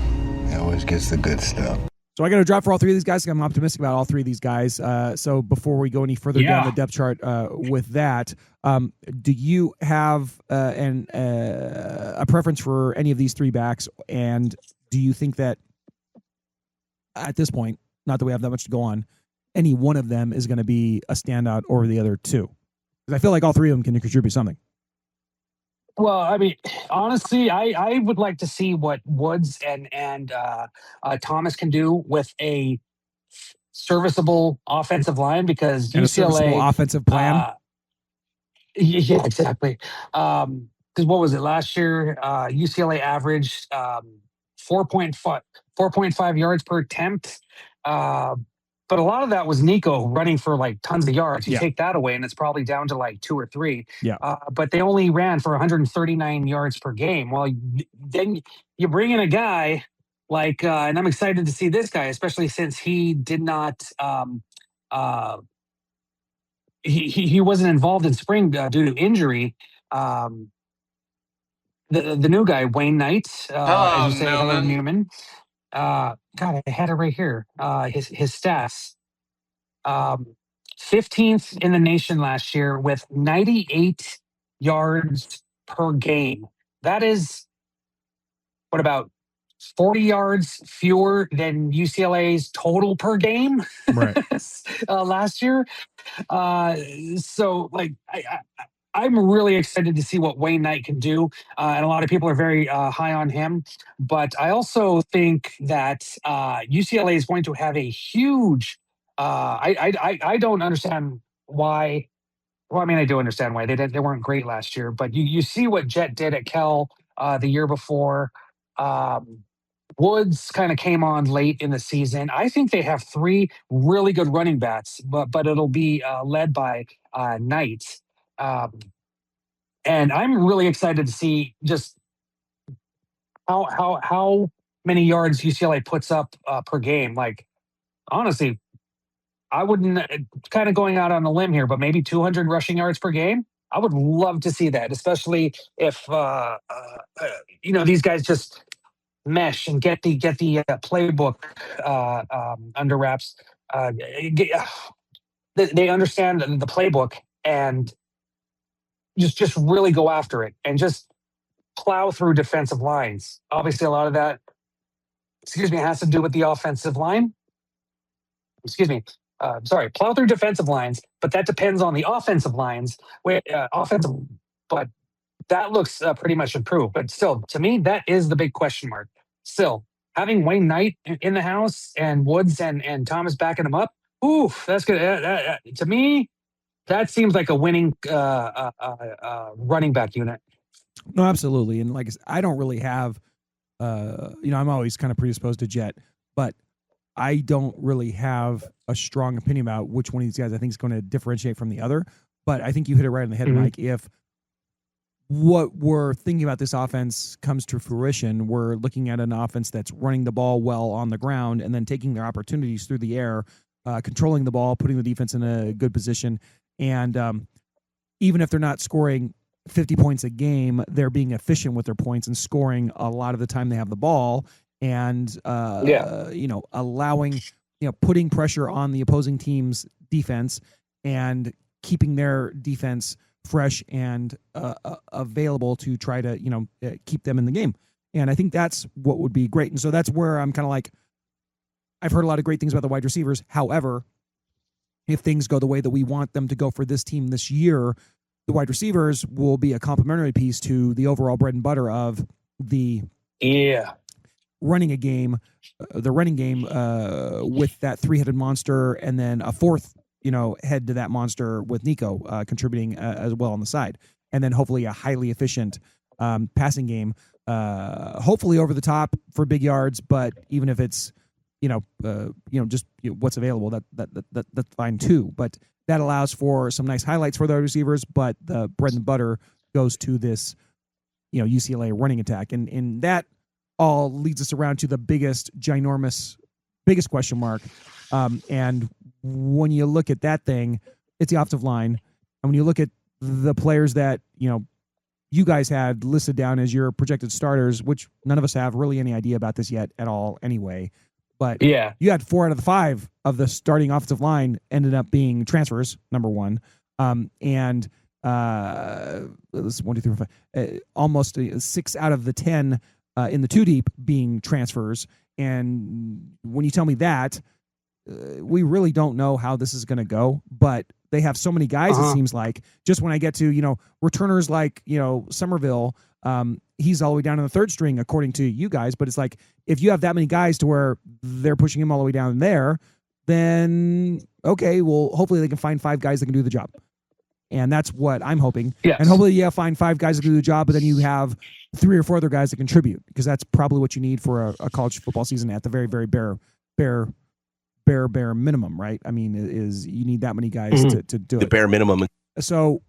he always gets the good stuff. So I got to drop for all 3 of these guys. I'm optimistic about all 3 of these guys. So before we go any further down the depth chart with that, do you have a preference for any of these 3 backs? And do you think that at this point, not that we have that much to go on, any one of them is going to be a standout over the other 2? Because I feel like all 3 of them can contribute something. Well, I mean, honestly, I would like to see what Woods and Thomas can do with a serviceable offensive line because And a serviceable UCLA. offensive plan. Yeah, exactly. Because what was it last year? UCLA averaged 4.5 4.5 yards per attempt. Uh, but a lot of that was Nico running for like tons of yards. You Yeah. take that away, and it's probably down to like 2 or 3. Yeah. But they only ran for 139 yards per game. Well, then you bring in a guy like, and I'm excited to see this guy, especially since he did not. Uh, he wasn't involved in spring due to injury. Um, the new guy Wayne Knight, as you say, hello Newman. God, I had it right here. His stats: 15th in the nation last year with 98 yards per game. That is what about 40 yards fewer than UCLA's total per game Right. last year. So like I'm really excited to see what Wayne Knight can do, and a lot of people are very high on him. But I also think that UCLA is going to have a huge. I don't understand why. Well, I mean, I do understand why they weren't great last year, but you see what Jet did at Cal the year before. Um, Woods kind of came on late in the season. I think they have 3 really good running backs, but it'll be led by Knight. Um, and I'm really excited to see just how many yards UCLA puts up per game. Like honestly, I wouldn't kind of going out on a limb here, but maybe 200 rushing yards per game. I would love to see that, especially if these guys just mesh and get the playbook under wraps. They understand the playbook and just really go after it and just plow through defensive lines. Obviously, a lot of that, has to do with the offensive line. Plow through defensive lines, but that depends on the offensive lines. But that looks pretty much improved. But still, to me, that is the big question mark. Still, having Wayne Knight in the house and Woods and Thomas backing him up, oof, that's good. To me, that seems like a winning running back unit. No, absolutely. And like I said, I don't really have, I'm always kind of predisposed to Jet, but I don't really have a strong opinion about which one of these guys I think is going to differentiate from the other. But I think you hit it right on the head, Mike. If what we're thinking about this offense comes to fruition, we're looking at an offense that's running the ball well on the ground and then taking their opportunities through the air, controlling the ball, putting the defense in a good position. And even if they're not scoring 50 points a game, they're being efficient with their points and scoring a lot of the time they have the ball and, allowing, putting pressure on the opposing team's defense and keeping their defense fresh and available to try to, keep them in the game. And I think that's what would be great. And so that's where I'm kind of like, I've heard a lot of great things about the wide receivers. However, if things go the way that we want them to go for this team this year, the wide receivers will be a complementary piece to the overall bread and butter of the running game with that 3-headed monster and then a fourth, head to that monster with Nico contributing as well on the side. And then hopefully a highly efficient passing game, hopefully over the top for big yards, but even if it's, just what's available, that's fine too. But that allows for some nice highlights for the receivers, but the bread and butter goes to this, UCLA running attack. And that all leads us around to the biggest question mark. And when you look at that thing, it's the offensive line. And when you look at the players that, you guys had listed down as your projected starters, which none of us have really any idea about this yet at all anyway. But you had 4 out of the 5 of the starting offensive line ended up being transfers, number one. And this is 1, 2, 3, 4, 5, almost 6 out of the 10 in the 2 deep being transfers. And when you tell me that, we really don't know how this is going to go, but they have so many guys, it seems like. Just when I get to, returners like, Somerville, he's all the way down in the third string, according to you guys. But it's like, if you have that many guys to where they're pushing him all the way down there, then, okay, well, hopefully they can find 5 guys that can do the job. And that's what I'm hoping. Yes. And hopefully you find 5 guys that can do the job, but then you have 3 or 4 other guys that contribute, because that's probably what you need for a college football season at the very, very bare minimum, right? I mean, is you need that many guys to do it. The bare minimum. So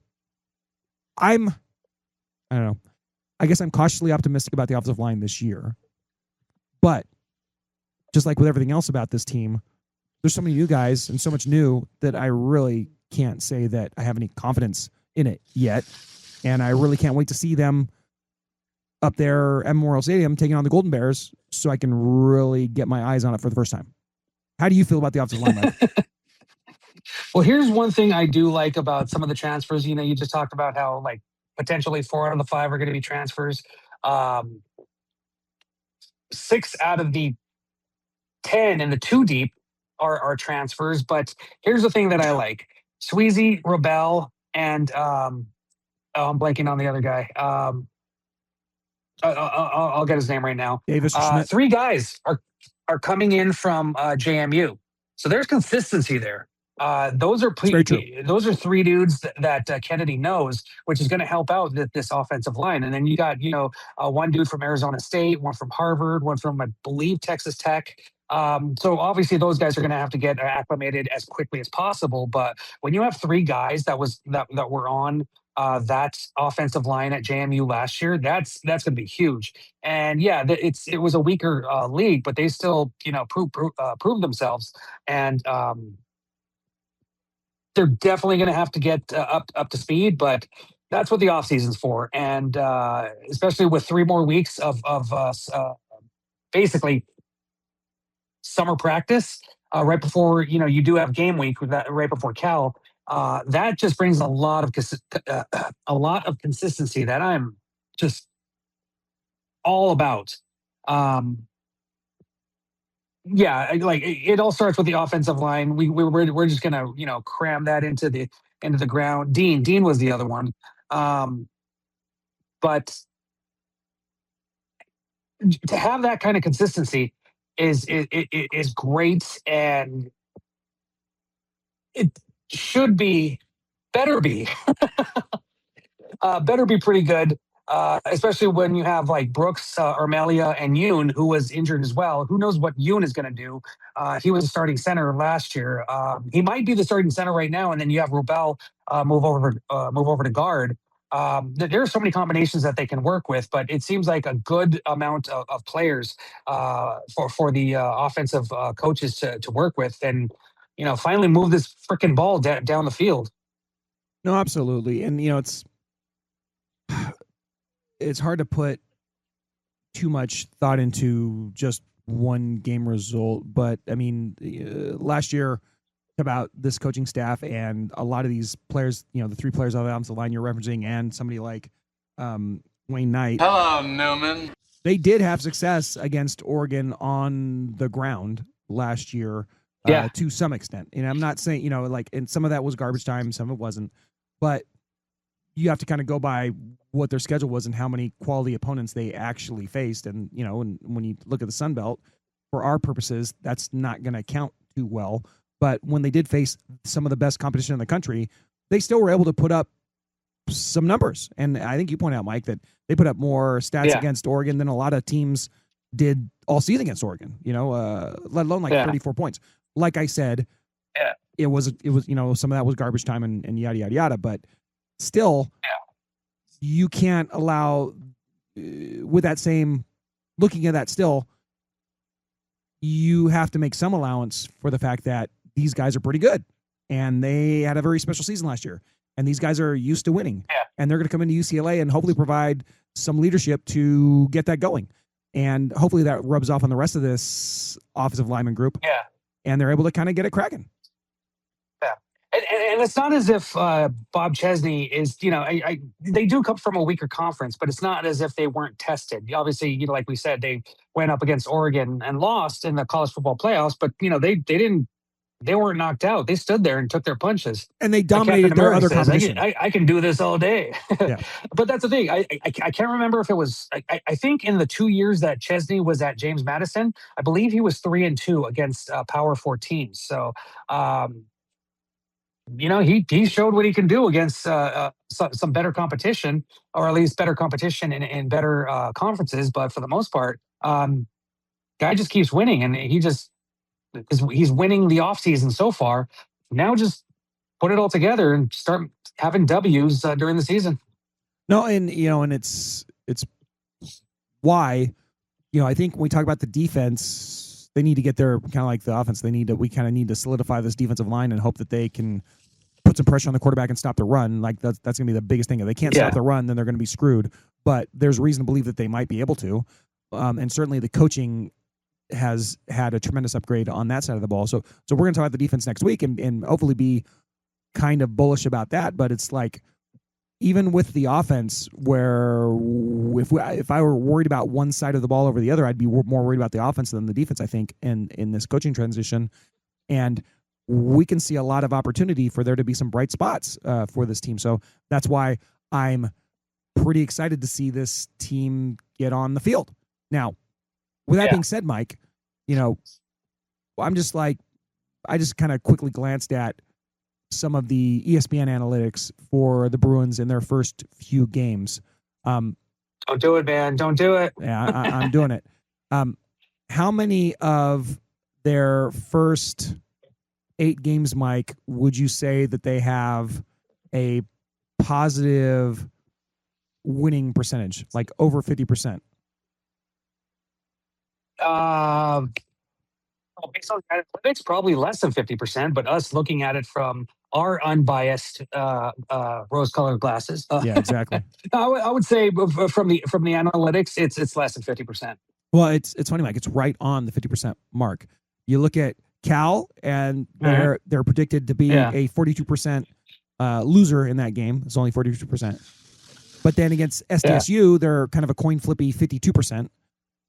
I don't know. I guess I'm cautiously optimistic about the offensive line this year. But just like with everything else about this team, there's so many new guys and so much new that I really can't say that I have any confidence in it yet. And I really can't wait to see them up there at Memorial Stadium taking on the Golden Bears so I can really get my eyes on it for the first time. How do you feel about the offensive line, Mike? Well, here's one thing I do like about some of the transfers. You just talked about how, like, potentially 4 out of the 5 are going to be transfers. 6 out of the 10 in the 2 deep are transfers. But here's the thing that I like. Sweezy, Rebel, and I'm blanking on the other guy. I'll get his name right now. Davis or Schmidt. 3 guys are coming in from JMU. So there's consistency there. Those are 3 dudes that Kennedy knows, which is going to help out this offensive line. And then you got, one dude from Arizona State, one from Harvard, one from, I believe, Texas Tech. So obviously those guys are going to have to get acclimated as quickly as possible. But when you have 3 guys that were on that offensive line at JMU last year, that's going to be huge. And yeah, it was a weaker league, but they still proved themselves. And they're definitely going to have to get up to speed, but that's what the offseason's for. And especially with 3 more weeks of basically summer practice right before you do have game week with that right before Cal. That just brings a lot of consistency that I'm just all about. Yeah, like it all starts with the offensive line. We're just gonna cram that into the ground. Dean was the other one, but to have that kind of consistency is great, and it should be better be pretty good. Especially when you have like Brooks, Armelia, and Yoon, who was injured as well. Who knows what Yoon is going to do? He was a starting center last year. He might be the starting center right now, and then you have Rubel move over to guard. There are so many combinations that they can work with, but it seems like a good amount of players for the offensive coaches to work with, and finally move this freaking ball down the field. No, absolutely, and it's hard to put too much thought into just one game result. But I mean, last year about this coaching staff and a lot of these players, the 3 players on the offensive line you're referencing, and somebody like Wayne Knight. Hello, Newman. They did have success against Oregon on the ground last year, to some extent. And I'm not saying, and some of that was garbage time, some of it wasn't. But you have to kind of go by what their schedule was and how many quality opponents they actually faced. And, and when you look at the Sun Belt, for our purposes, that's not going to count too well. But when they did face some of the best competition in the country, they still were able to put up some numbers. And I think you point out, Mike, that they put up more stats against Oregon than a lot of teams did all season against Oregon, let alone 34 points. Like I said, it was, some of that was garbage time and yada, yada, yada. But still, you can't allow, with that same, looking at that still, you have to make some allowance for the fact that these guys are pretty good. And they had a very special season last year. And these guys are used to winning. And they're going to come into UCLA and hopefully provide some leadership to get that going. And hopefully that rubs off on the rest of this offensive lineman group. And they're able to kind of get it cracking. And it's not as if Bob Chesney is, they do come from a weaker conference, but it's not as if they weren't tested. Obviously, like we said, they went up against Oregon and lost in the college football playoffs, but, they didn't they weren't knocked out. They stood there and took their punches. And they Like dominated Captain their America other says, competition. I can do this all day. Yeah. But that's the thing. I can't remember if it was. I think in the 2 years that Chesney was at James Madison, I believe he was 3-2 against Power 4 teams. So, he showed what he can do against some better competition, or at least better competition in better conferences. But for the most part, guy just keeps winning, and he's winning the offseason so far. Now just put it all together and start having W's during the season. No, and it's why, I think when we talk about the defense, they need to get their kind of like the offense. We kind of need to solidify this defensive line and hope that they can put some pressure on the quarterback and stop the run. Like that's going to be the biggest thing. If they can't stop the run, then they're going to be screwed. But there's reason to believe that they might be able to. And certainly the coaching has had a tremendous upgrade on that side of the ball. So we're going to talk about the defense next week and hopefully be kind of bullish about that. But it's like, even with the offense, where if I were worried about one side of the ball over the other, I'd be more worried about the offense than the defense, I think, in this coaching transition. And we can see a lot of opportunity for there to be some bright spots for this team. So that's why I'm pretty excited to see this team get on the field. Now, with that being said, Mike, I'm just like, I just kind of quickly glanced at some of the ESPN analytics for the Bruins in their first few games. Don't do it, man. Don't do it. Yeah, I'm doing it. How many of their first 8 games, Mike, would you say that they have a positive winning percentage, like over 50%? Based on analytics, probably less than 50%, but us looking at it from our unbiased rose-colored glasses. Yeah, exactly. I would say from the analytics, it's less than 50%. Well, it's funny, Mike. It's right on the 50% mark. You look at Cal, and they're predicted to be a 42% loser in that game. It's only 42%. But then against SDSU, they're kind of a coin flippy 52%.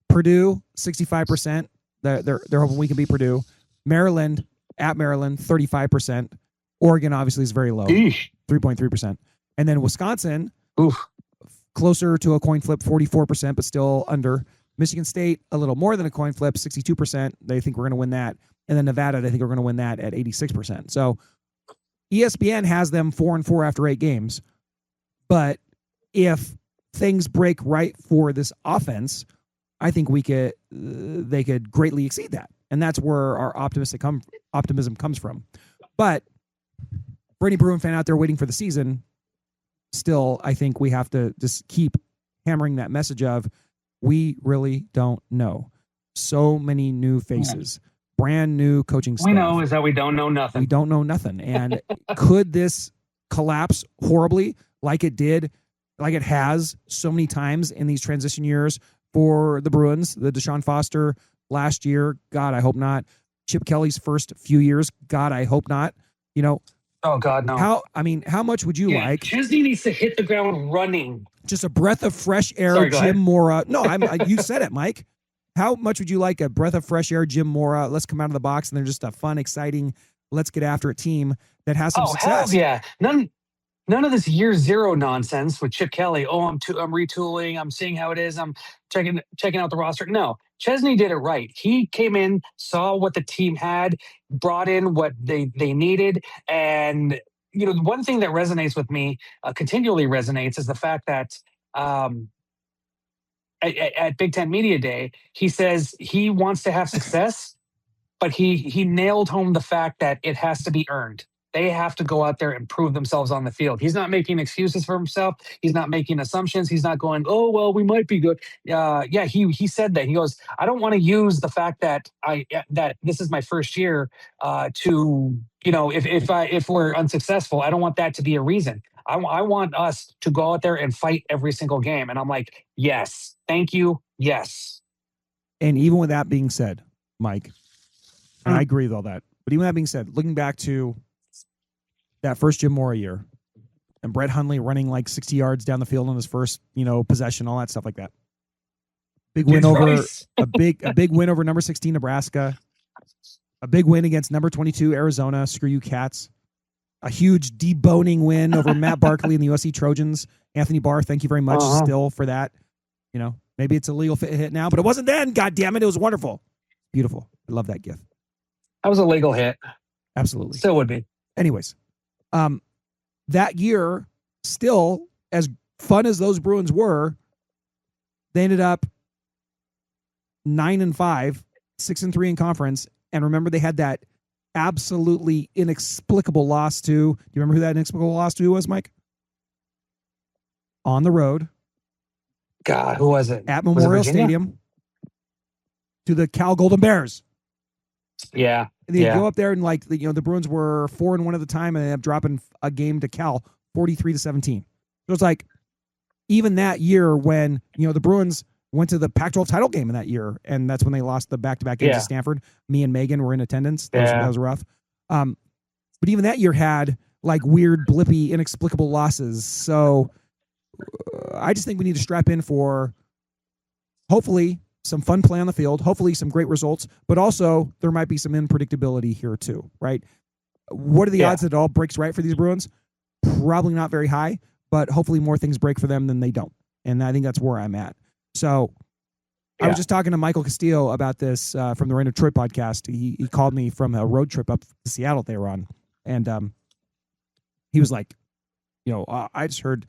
Purdue, 65%. They're hoping we can beat Purdue. Maryland, at Maryland, 35%. Oregon obviously is very low, 3.3%. And then Wisconsin, closer to a coin flip, 44%, but still under. Michigan State, a little more than a coin flip, 62%. They think we're going to win that. And then Nevada, they think we're going to win that at 86%. So ESPN has them 4-4 after 8 games. But if things break right for this offense, I think they could greatly exceed that. And that's where our optimism comes from. But for any Bruin fan out there waiting for the season, still, I think we have to just keep hammering that message of, we really don't know. So many new faces, brand new coaching staff. We know is that we don't know nothing. We don't know nothing. And could this collapse horribly like it did, like it has so many times in these transition years for the Bruins? The Deshaun Foster last year, God, I hope not. Chip Kelly's first few years, God, I hope not. Oh God, no. How much would you like? Chesney needs to hit the ground running. Just a breath of fresh air, Sorry, Jim Mora. No, you said it, Mike. How much would you like a breath of fresh air, Jim Mora? Let's come out of the box and they're just a fun, exciting, let's get after it team that has some success. Hell yeah. None of this year zero nonsense with Chip Kelly. Oh, I'm retooling. I'm seeing how it is. I'm checking out the roster. No, Chesney did it right. He came in, saw what the team had, brought in what they needed. And, the one thing that resonates with me, continually resonates, is the fact that at Big Ten Media Day, he says he wants to have success, but he nailed home the fact that it has to be earned. They have to go out there and prove themselves on the field. He's not making excuses for himself. He's not making assumptions. He's not going, oh, well, we might be good. He said that. He goes, I don't want to use the fact that this is my first year to, if we're unsuccessful, I don't want that to be a reason. I want us to go out there and fight every single game. And I'm like, yes, thank you. Yes. And even with that being said, Mike, and I agree with all that, but even with that being said, looking back to that first Jim Mora year, and Brett Hundley running like 60 yards down the field on his first, possession, all that stuff like that. Big win over a big win over number 16 Nebraska. A big win against number 22 Arizona. Screw you, Cats. A huge deboning win over Matt Barkley and the USC Trojans. Anthony Barr, thank you very much still for that. You know, maybe it's a legal hit now, but it wasn't then. God damn it. It was wonderful. Beautiful. I love that gif. That was a legal hit. Absolutely. Still would be. Anyways, that year, still, as fun as those Bruins were, they ended up 9-5, 6-3 in conference. And remember, they had that absolutely inexplicable loss to. Do you remember who that inexplicable loss to was, Mike? On the road. God, who was it? At Memorial Stadium to the Cal Golden Bears. Yeah. And they go up there and the Bruins were 4-1 at the time, and they ended up dropping a game to Cal 43-17. So it's like even that year when the Bruins went to the Pac-12 title game in that year, and that's when they lost the back-to-back games to Stanford. Me and Megan were in attendance. That was rough. But even that year had like weird, blippy, inexplicable losses. So I just think we need to strap in for hopefully some fun play on the field, hopefully some great results, but also there might be some unpredictability here too, right? What are the odds that it all breaks right for these Bruins? Probably not very high, but hopefully more things break for them than they don't. And I think that's where I'm at. So I was just talking to Michael Castillo about this from the Random Detroit podcast. He called me from a road trip up to Seattle they were on. And he was like, I just heard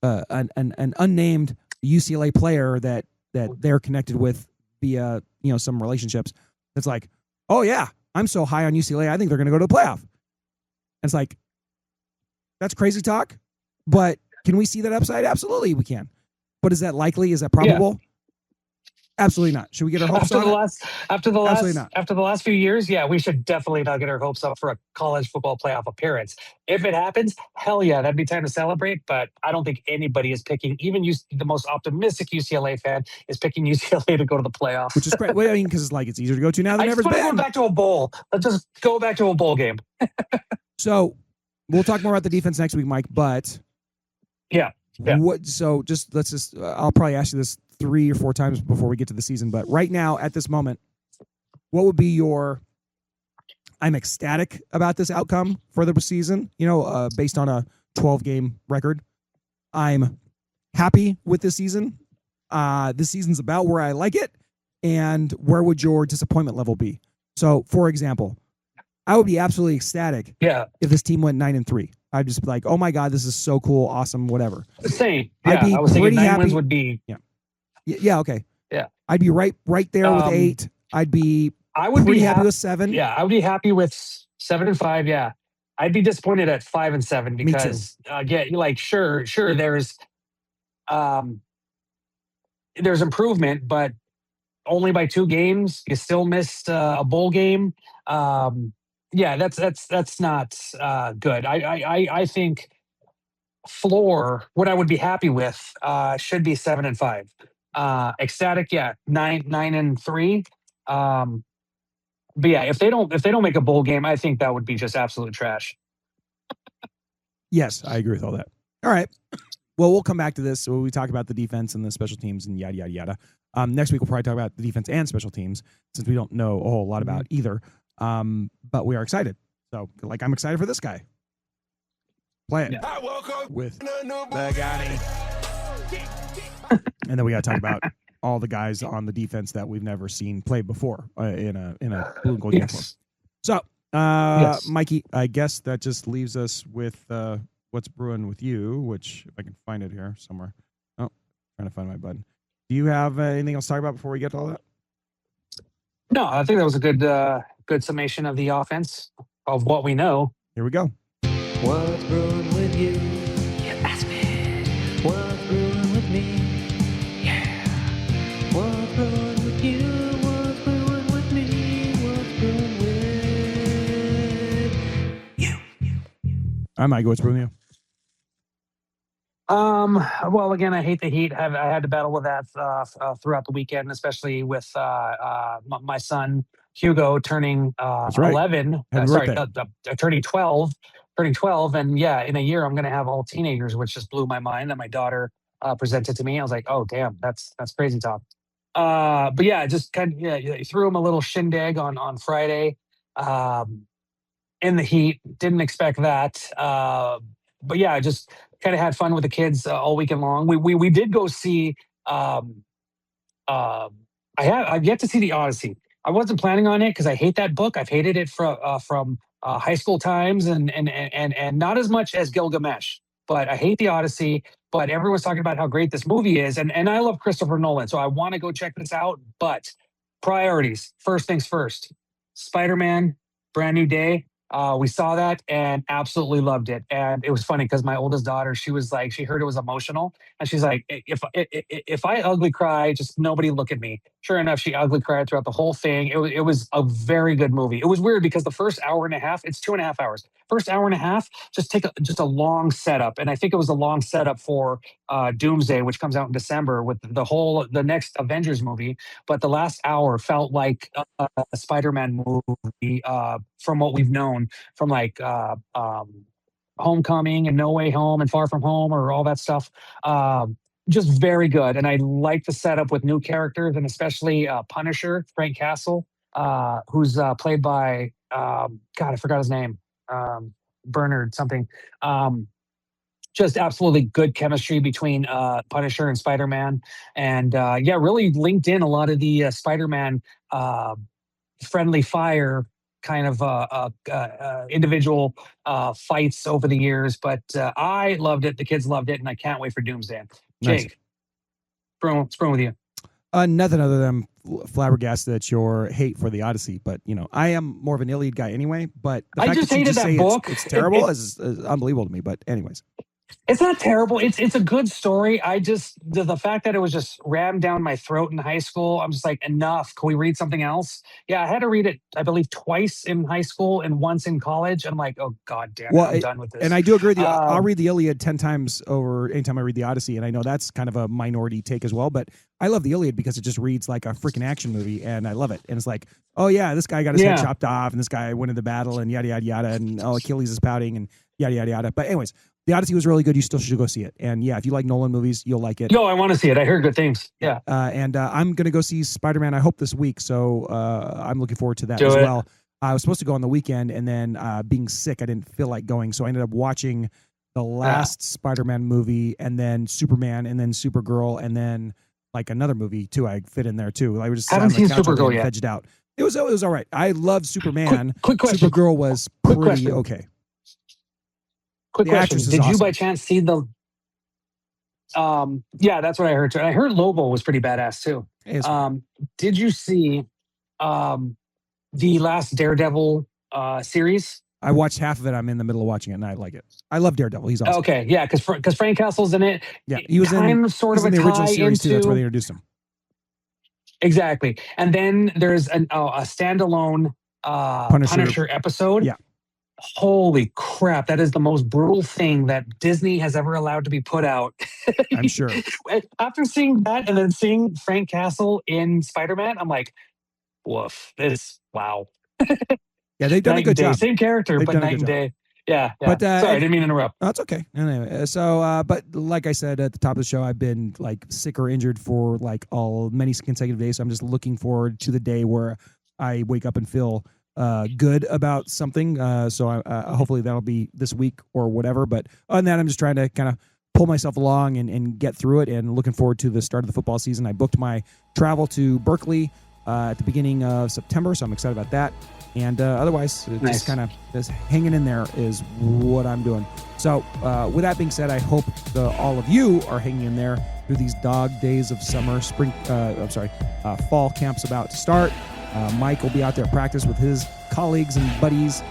an unnamed UCLA player that they're connected with via, some relationships. That's like, oh yeah, I'm so high on UCLA. I think they're going to go to the playoff. And it's like, that's crazy talk, but can we see that upside? Absolutely we can. But is that likely? Is that probable? Yeah. Absolutely not. Should we get our hopes up? After the last few years, we should definitely not get our hopes up for a college football playoff appearance. If it happens, hell yeah, that'd be time to celebrate. But I don't think anybody is picking, even the most optimistic UCLA fan is picking UCLA to go to the playoffs. Which is great. Well, I mean, because it's easier to go to now than ever been. Go back to a bowl. Let's just go back to a bowl game. So we'll talk more about the defense next week, Mike. But yeah. So I'll probably ask you this 3 or 4 times before we get to the season. But right now, at this moment, what would be I'm ecstatic about this outcome for the season, based on a 12-game record. I'm happy with this season. This season's about where I like it. And where would your disappointment level be? So, for example, I would be absolutely ecstatic if this team went 9-3. I'd just be like, oh my God, this is so cool, awesome, whatever. Same. Yeah, I was thinking 9 wins would be. Yeah. Okay. Yeah. I'd be right there with 8. I would be happy with 7. Yeah, I would be happy with 7 and 5. Yeah, I'd be disappointed at 5 and 7 because sure there's improvement, but only by 2 games. You still missed a bowl game. That's not good. I think floor, what I would be happy with, should be 7 and 5. Ecstatic, 9 and 3. But if they don't make a bowl game, I think that would be just absolute trash. Yes, I agree with all that. All right. Well, we'll come back to this. So we talk about the defense and the special teams and yada yada yada. Next week we'll probably talk about the defense and special teams since we don't know a whole lot about either. But we are excited. So, I'm excited for this guy. Play it. I woke up with the Gotti. And then we got to talk about all the guys on the defense that we've never seen play before in a blue and gold uniform. So, Mikey, I guess that just leaves us with what's brewing with you, which if I can find it here somewhere. Oh, trying to find my button. Do you have anything else to talk about before we get to all that? No, I think that was a good summation of the offense of what we know. Here we go. What's brewing with you? You ask me. What's brewing with me? Yeah. What's brewing with you? What's brewing with me? What's brewing with you? I might go. What's brewing with you? Well, again, I hate the heat. I had to battle with that throughout the weekend, especially with my son Hugo turning 11. Turning 12. And in a year I'm going to have all teenagers, which just blew my mind that my daughter presented to me. I was like, oh damn, that's crazy talk. But just kind of threw him a little shindig on Friday. in the heat. Didn't expect that. But yeah, I just kind of had fun with the kids all weekend long. We did go see. I've yet to see the Odyssey. I wasn't planning on it because I hate that book. I've hated it from high school times, and not as much as Gilgamesh. But I hate the Odyssey. But everyone's talking about how great this movie is, and I love Christopher Nolan, so I want to go check this out. But priorities, first things first. Spider-Man, Brand New Day. We saw that and absolutely loved it. And it was funny because my oldest daughter, she was like, she heard it was emotional, and she's like, if I ugly cry, just nobody look at me. Sure enough, she ugly cried throughout the whole thing. It was a very good movie. It was weird because the first hour and a half, it's 2.5 hours. First hour and a half, just a long setup, and I think it was a long setup for Doomsday, which comes out in December with the next Avengers movie. But the last hour felt like a Spider-Man movie from what we've known from like Homecoming and No Way Home and Far From Home or all that stuff. Just very good, and I like the setup with new characters, and especially Punisher, Frank Castle, who's played by God, I forgot his name. Bernard something. Just absolutely good chemistry between Punisher and Spider-Man, and really linked in a lot of the Spider-Man friendly fire kind of individual fights over the years. But I loved it. The kids loved it, and I can't wait for Doomsday. Nice. Jake, what's wrong with you? Nothing other than flabbergasted at your hate for the Odyssey, but I am more of an Iliad guy anyway. But the fact just that you hated just that say book. it's terrible is unbelievable to me. But anyways, It's not terrible. It's a good story. I just the fact that it was just rammed down my throat in high school. I'm just like, enough. Can we read something else? Yeah, I had to read it, I believe, twice in high school and once in college. I'm like, oh god damn it, I'm done with this. And I do agree with you. I'll read the Iliad 10 times over anytime I read the Odyssey, and I know that's kind of a minority take as well. But I love the Iliad because it just reads like a freaking action movie, and I love it. And it's like, oh yeah, this guy got his head chopped off, and this guy went into battle, and yada yada yada, and Achilles is pouting, and yada yada yada. But anyways, the Odyssey was really good. You still should go see it. And yeah, if you like Nolan movies, you'll like it. Yo, I want to see it. I heard good things. Yeah. And I'm going to go see Spider-Man, I hope, this week. So I'm looking forward to that as well. I was supposed to go on the weekend, and then being sick, I didn't feel like going. So I ended up watching the last Spider-Man movie, and then Superman, and then Supergirl, and then like another movie too. I fit in there too. I was just haven't seen Supergirl yet. Vegged out. It was all right. I loved Superman. Quick question. Supergirl was pretty okay. Quick question. Did you by chance see the yeah, that's what I heard too. I heard Lobo was pretty badass too. Did you see the last Daredevil series? I watched half of it. I'm in the middle of watching it, and I like it. I love Daredevil. He's awesome. Okay, yeah, because Frank Castle's in it. Yeah, he was in sort of in the original series too. That's where they introduced him. Exactly, and then there's a standalone Punisher episode. Yeah. Holy crap, that is the most brutal thing that Disney has ever allowed to be put out. I'm sure. After seeing that and then seeing Frank Castle in Spider-Man, I'm like, woof, wow. Yeah, they've done a good job. Same character, but night and day. Yeah. But, sorry, I didn't mean to interrupt. That's okay. Anyway, so, but like I said at the top of the show, I've been like sick or injured for like many consecutive days. So I'm just looking forward to the day where I wake up and feel good about something. So hopefully that'll be this week or whatever. But other than that, I'm just trying to kind of pull myself along and get through it, and looking forward to the start of the football season. I booked my travel to Berkeley at the beginning of September, so I'm excited about that. And otherwise, just kind of just hanging in there is what I'm doing. So with that being said, I hope all of you are hanging in there through these dog days of summer. Fall camp's about to start. Mike will be out there at practice with his colleagues and buddies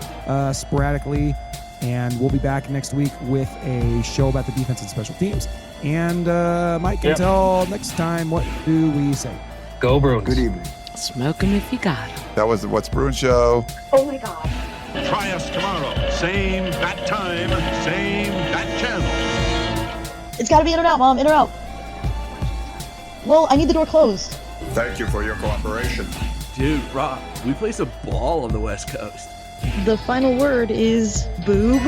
sporadically. And we'll be back next week with a show about the defense and special teams. And Mike, until next time, what do we say? Go Bruins. Good evening. Smoke 'em if you got 'em. That was the What's Bruin Show. Oh my God. Try us tomorrow. Same bat time, same bat channel. It's got to be in or out, Mom. In or out. Well, I need the door closed. Thank you for your cooperation. Dude, Rob, we play some ball on the West Coast. The final word is boob.